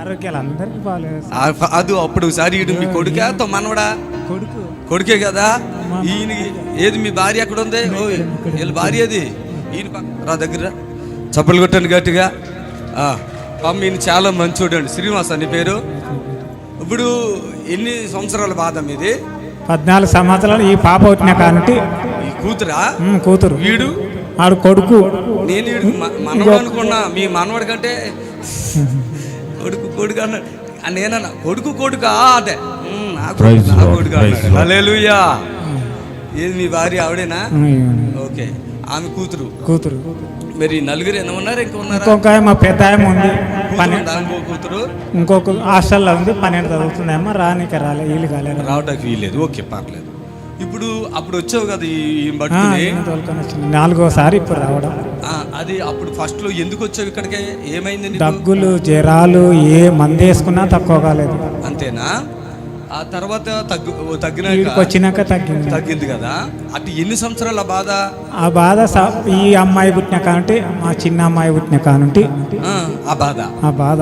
ఆరోగ్యాలు అందరికీ బాగాలేదు. అది అప్పుడు ఒకసారి ఇటు మీ కొడుకా మనవడా? కొడుకే కదా. ఈయన ఏది మీ భార్య అక్కడ ఉంది? వీళ్ళ భార్య అది. ఈయన రా దగ్గర చప్పలు కొట్టండి గట్టిగా. పాపం ఈయన చాలా మంచోడు అండి. శ్రీనివాస్ అని పేరు. ఇప్పుడు ఎన్ని సంవత్సరాల బాధ మీది? 14 సంవత్సరాలు. ఈ పాప వచ్చిన కాబట్టి. ఈ కూతురా? కూతురు. వీడు ఆడు కొడుకు. నేను మనవడు అనుకున్నా. మీ మనవడి కంటే కొడుకు అన్నాడు. నేనన్నా కొడుకా అంటే కొడుకు. హల్లెలూయా. ఏది మీ భార్య ఆవిడేనా? ఓకే. ఆమె కూతురు. మరి నలుగురు ఏమైనా ఉన్నారు? ఇంకా ఉన్నారా? ఇంకొక మా పెద్ద ఉంది, కూతురు. ఇంకొక హాస్టల్లో ఉంది, 12 చదువుతుందేమో. రానికి వీలు కాలేదు, రావడానికి వీల్లేదు. ఓకే, పర్లేదు. ఇప్పుడు అప్పుడు వచ్చావు కదా ఈ బట్టుకుని? 4వ ఇప్పుడు రావడం. అది అప్పుడు ఫస్ట్ లో ఎందుకు వచ్చావు ఇక్కడికి? ఏమైంది? దగ్గులు, జ్వరాలు, ఏ మందు వేసుకున్నా తక్కువ కాలేదు. అంతేనా? ఆ తర్వాత వచ్చినాక తగ్గింది కదా. అటు ఎన్ని సంవత్సరాల బాధ? ఆ బాధ ఈ అమ్మాయి పుట్టిన కానుంటి, మా చిన్న అమ్మాయి పుట్టిన కానుంటి ఆ బాధ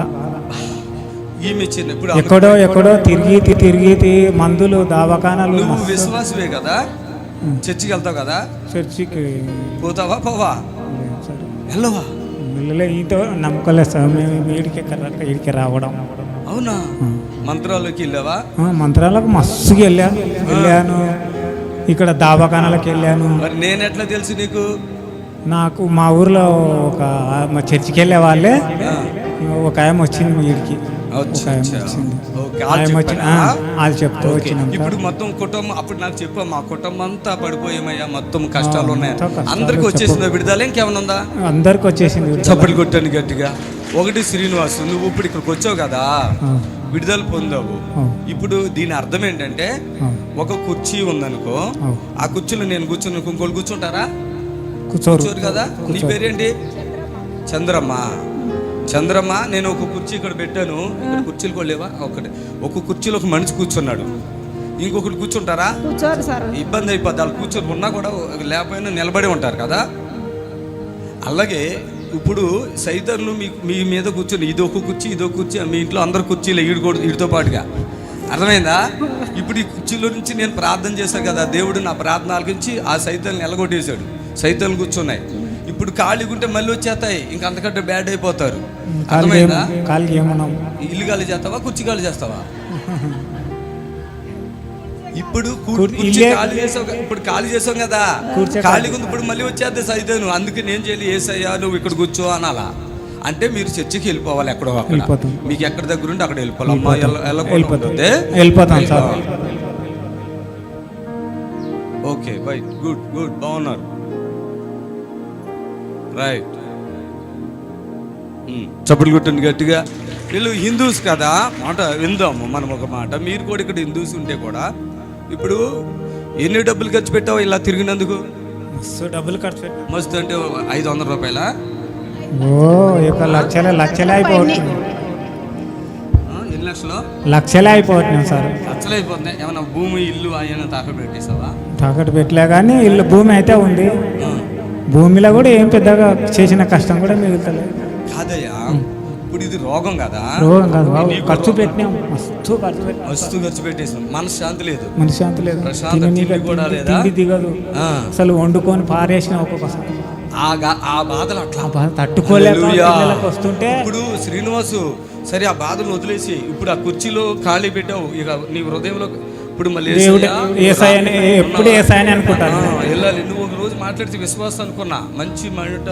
ఎక్కడో తిరిగి మందులు, దవాఖానాలు. నువ్వు విశ్వాసవే కదా? చర్చికి వెళ్తావు కదా? చర్చికి పోతావా? పోవా? వెళ్ళవా? ఈతో నమ్మకలేదు సార్. మేము వీడికి రావడం. అవునా? మంత్రాలకి వెళ్ళావా? మంత్రాలకు మస్తుగా వెళ్ళాను. ఇక్కడ దవాఖానాలకు వెళ్ళాను. మరి నేను ఎట్లా తెలుసు నీకు? నాకు మా ఊర్లో మా చర్చికి వెళ్ళే వాళ్ళే ఒక ఆమె వచ్చింది వీడికి. అది చెప్తూ వచ్చినాం. ఇప్పుడు మొత్తం కుటుంబం, అప్పుడు నాకు చెప్పా, మా కుటుంబం అంతా పడిపోయామయ్యా, మొత్తం కష్టాలు ఉన్నాయి. అందరికి వచ్చేసిందా విడుదల? ఇంకేమైనా ఉందా? అందరికి వచ్చేసింది. చప్పట్లు కొట్టండి గట్టిగా. ఒకటి శ్రీనివాసు, నువ్వు ఇప్పుడు ఇక్కడికి వచ్చావు కదా, విడుదల పొందావు. ఇప్పుడు దీని అర్థం ఏంటంటే, ఒక కుర్చీ ఉందనుకో, ఆ కుర్చీలో నేను కూర్చుని ఇంకోళ్ళు కూర్చుంటారా? కూర్చోరు కదా. నీ పేరేంటి? చంద్రమ్మ. నేను ఒక కుర్చీ ఇక్కడ పెట్టాను. ఇక్కడ కుర్చీలు కూడా లేవా? ఒక కుర్చీలో ఒక మనిషి కూర్చున్నాడు, ఇంకొకటి కూర్చుంటారా? ఇబ్బంది అయిపోద్ది. వాళ్ళు కూర్చొని ఉన్నా కూడా లేకపోయినా నిలబడి ఉంటారు కదా. అలాగే ఇప్పుడు సైతాను మీ మీద కూర్చొని ఇదొక కుర్చీ, మీ ఇంట్లో అందరు కుర్చీలు వీడితో పాటుగా. అర్థమైందా? ఇప్పుడు ఈ కుర్చీలో నుంచి నేను ప్రార్థన చేశాను కదా, దేవుడు నా ప్రార్థన ఆలకించి ఆ సైతాన్ని ఎలగొట్టేశాడు. సైతాన్ని కూర్చున్నాయి. ఇప్పుడు ఖాళీగా ఉంటే మళ్ళీ వచ్చేస్తాయి, ఇంకా అంతకంటే బ్యాడ్ అయిపోతారు. అర్థమైందా? ఇల్లు ఖాళీ చేస్తావా, కుర్చీ ఖాళీ చేస్తావా? ఇప్పుడు ఖాళీ చేసాం కదా, ఖాళీగా ఉంది. ఇప్పుడు మళ్ళీ వచ్చేద్దే సైతాను. అందుకే నేను చేయాలి, ఏసయ్యా నువ్వు ఇక్కడ కూర్చో అనాలా. అంటే మీరు చర్చికి వెళ్ళిపోవాలి. ఎక్కడో అక్కడ మీకు ఎక్కడ దగ్గర ఉంటే అక్కడ వెళ్ళిపోవాలి. అమ్మా వెళ్ళిపోతాం. ఓకే, రైట్, గుడ్, బాగున్నారు, రైట్. చప్పట్లు కొట్టండి గట్టిగా. వీళ్ళు హిందూస్ కదా, మాట విందాము మనం ఒక మాట. మీరు కూడా ఇక్కడ హిందూస్ ఉంటే కూడా ఇప్పుడు ఎన్ని డబ్బులు ఖర్చు పెట్టావు ఇలా తిరిగినందుకు? డబ్బులు ఖర్చు పెట్టా. మస్తు అంటే 500 రూపాయల? లక్షలే అయిపోతుంది. ఎన్ని లక్షలు? లక్షలే అయిపోతున్నాయి సార్. లక్షలు అయిపోతున్నాయి. ఏమన్నా భూమి, ఇల్లు అయినా తాకట్టు పెట్టేసావా? తాకట్టు పెట్టలే కానీ ఇల్లు, భూమి అయితే ఉంది. భూమిలో కూడా ఏం పెద్దగా చేసిన కష్టం కూడా మిగులుతలేదు. కాదయ్యా, ఇప్పుడు ఇది రోగం కదా, రోగం కాదు బాబు, ఖర్చు పెట్టినాం, మస్తు ఖర్చు పెట్టేసాం. మనశ్శాంతి లేదు, మనశ్శాంతి లేదు, కూడా లేదా, తిండి దిగదు, అసలు వండుకొని పారేసిన ఒక్కొక్కసారి. ఆ బాధలు అట్లా తట్టుకోలేక వస్తుంటే ఇప్పుడు శ్రీనివాసు సరే ఆ బాధలు వదిలేసి ఇప్పుడు ఆ కుర్చీలో ఖాళీ పెట్టావు, ఇక నీ హృదయంలో ఇప్పుడు మళ్ళీ ఎప్పుడు ఏసాయని అనుకుంటాను వెళ్ళాలి. నువ్వు ఒక రోజు మాట్లాడితే విశ్వాసం అనుకున్నా, మంచి మాట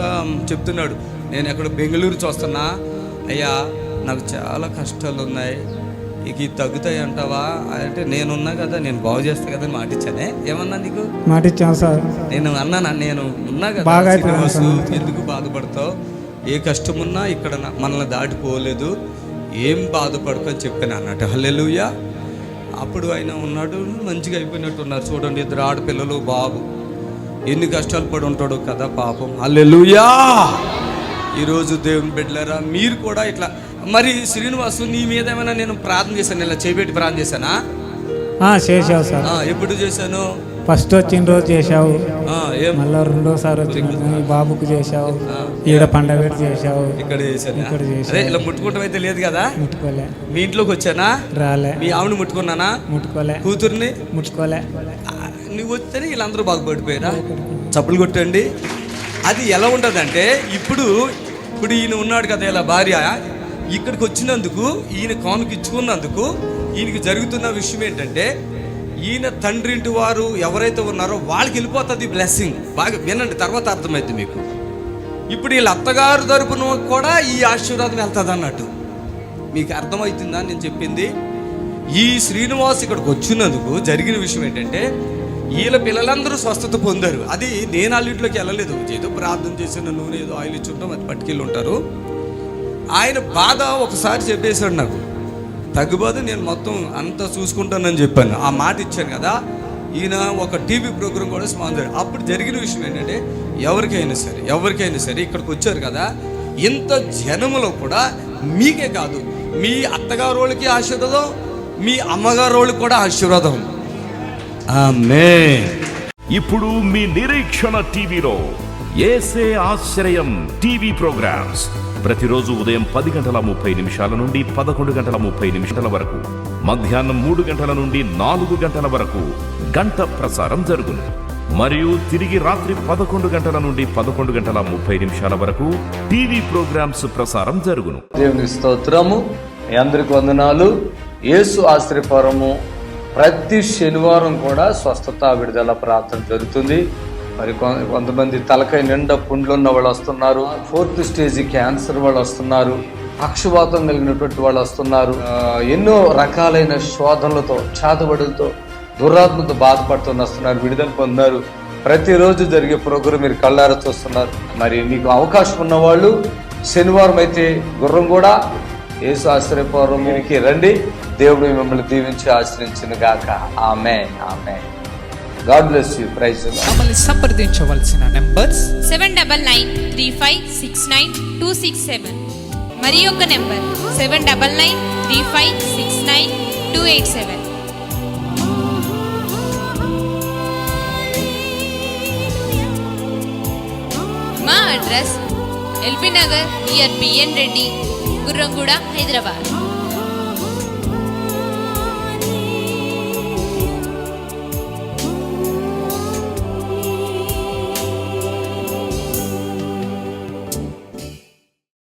చెప్తున్నాడు. నేను ఎక్కడ బెంగళూరు చూస్తున్నా, అయ్యా నాకు చాలా కష్టాలు ఉన్నాయి, ఇక ఇది తగ్గుతాయి అంటావా అంటే నేనున్నా కదా, నేను బాగు చేస్తా కదా అని మాటిచ్చానే. ఏమన్నా నీకు మాటిచ్చాను సార్, నేను అన్నాను, నేను ఉన్నా కదా, ఎందుకు బాధపడతావు, ఏ కష్టం ఉన్నా ఇక్కడ మనల్ని దాటిపోలేదు, ఏం బాధపడకు అని చెప్పాను అన్నట్టు. హల్లెలూయా. అప్పుడు ఆయన ఉన్నాడు, మంచిగా అయిపోయినట్టు ఉన్నారు. చూడండి, 2 ఆడపిల్లలు, బాబు, ఎన్ని కష్టాలు పడి ఉంటాడు కదా పాపం. హల్లెలూయా. ఈరోజు దేవుని బిడ్డలారా మీరు కూడా ఇట్లా. మరి శ్రీనివాసు నీ మీద ఏమైనా నేను ప్రార్థన చేశాను, ఇలా చేయబెట్టి ప్రార్థన చేశానా? చేసావు సార్. ఎప్పుడు చేశాను? ఫస్ట్ వచ్చిన రోజు చేసావు, మళ్ళీ రెండోసారి వచ్చిన బాబుకు చేసావు, ఈడ పండగ చేసావు, ఇక్కడ చేశాను. ఇలా ముట్టుకోవటం అయితే లేదు కదా? ముట్టుకోలే. మీ ఇంట్లోకి వచ్చానా? రాలే. మీ ఆవిడ ముట్టుకున్నానా? ముట్టుకోలే. కూతుర్ని ముట్టుకోలే. నువ్వు వస్తేనే వీళ్ళందరూ బాగుపడిపోయారా? చప్పులు కొట్టండి. అది ఎలా ఉంటుందంటే ఇప్పుడు ఈయన ఉన్నాడు కదా, ఇలా భార్య ఇక్కడికి వచ్చినందుకు, ఈయన కానుక ఇచ్చుకున్నందుకు ఈయనకి జరుగుతున్న విషయం ఏంటంటే, ఈయన తండ్రి ఇంటి వారు ఎవరైతే ఉన్నారో వాళ్ళకి వెళ్ళిపోతుంది బ్లెస్సింగ్. బాగా వినండి, తర్వాత అర్థమైంది మీకు. ఇప్పుడు వీళ్ళ అత్తగారు తరపున కూడా ఈ ఆశీర్వాదం వెళ్తుంది అన్నట్టు. మీకు అర్థమవుతుందా నేను చెప్పింది? ఈ శ్రీనివాస్ ఇక్కడికి వచ్చినందుకు జరిగిన విషయం ఏంటంటే, వీళ్ళ పిల్లలందరూ స్వస్థత పొందారు. అది నేను వాళ్ళింట్లోకి వెళ్ళలేదు, ఏదో ప్రార్థన చేసిన నూనె ఏదో ఆయిల్ ఇచ్చుంటాం, అది పట్టుకెళ్ళి ఉంటారు. ఆయన బాధ ఒకసారి చెప్పేశాడు నాకు, తగ్గుబాదు నేను మొత్తం అంతా చూసుకుంటానని చెప్పాను. ఆ మాట ఇచ్చాను కదా. ఈయన ఒక టీవీ ప్రోగ్రాం కూడా స్పాన్సర్. అప్పుడు జరిగిన విషయం ఏంటంటే, ఎవరికైనా సరే ఇక్కడికి వచ్చారు కదా, ఇంత జనములో కూడా మీకే కాదు, మీ అత్తగారు వాళ్ళకి ఆశీర్వాదం, మీ అమ్మగారు వాళ్ళకి కూడా ఆశీర్వాదం. ఆమేన్. ఇప్పుడు మీ నిరీక్షణ టీవీలో యేసే ఆశ్రయం టీవీ ప్రోగ్రామ్స్ ప్రతిరోజు ఉదయం 10:30 నుండి 11:30 వరకు, మధ్యాహ్నం 3 గంటల నుండి 4 గంటల వరకు గంట ప్రసారం జరుగును. మరియు తిరిగి రాత్రి 11 గంటల నుండి 11:30 వరకు టీవీ ప్రోగ్రామ్స్ ప్రసారం జరుగును. దేవుని స్తోత్రము. మీ అందరికి వందనాలు. యేసు ఆశ్రయపురము ప్రతి శనివారం కూడా స్వస్థత విడుదల ప్రార్థన జరుగుతుంది. మరి కొంతమంది తలకాయ నిండా పుండ్లు ఉన్న వాళ్ళు వస్తున్నారు, 4th స్టేజ్ క్యాన్సర్ వాళ్ళు వస్తున్నారు, పక్షవాతం కలిగినటువంటి వాళ్ళు వస్తున్నారు, ఎన్నో రకాలైన శోధనలతో, చాతబడులతో, దురాత్మతో బాధపడుతూ వస్తున్నారు, విడుదల పొందారు. ప్రతిరోజు జరిగే ప్రోగ్రాం మీరు కళ్ళారా చూస్తున్నారు. మరి మీకు అవకాశం ఉన్నవాళ్ళు శనివారం అయితే గుర్రం కూడా యేసు ఆశ్రయపురంకి రండి. దేవుడు మిమ్మల్ని దీవించి ఆశ్రయించును గాక. ఆమేన్. ఆమేన్. God bless you. Praise the Lord. మమ్మల్ని సంప్రదించవలసిన నంబర్స్ 7993569267 మరి ఒక నంబర్ 7993569287. మా address LB Nagar near BN Reddy, Gurramguda, Hyderabad.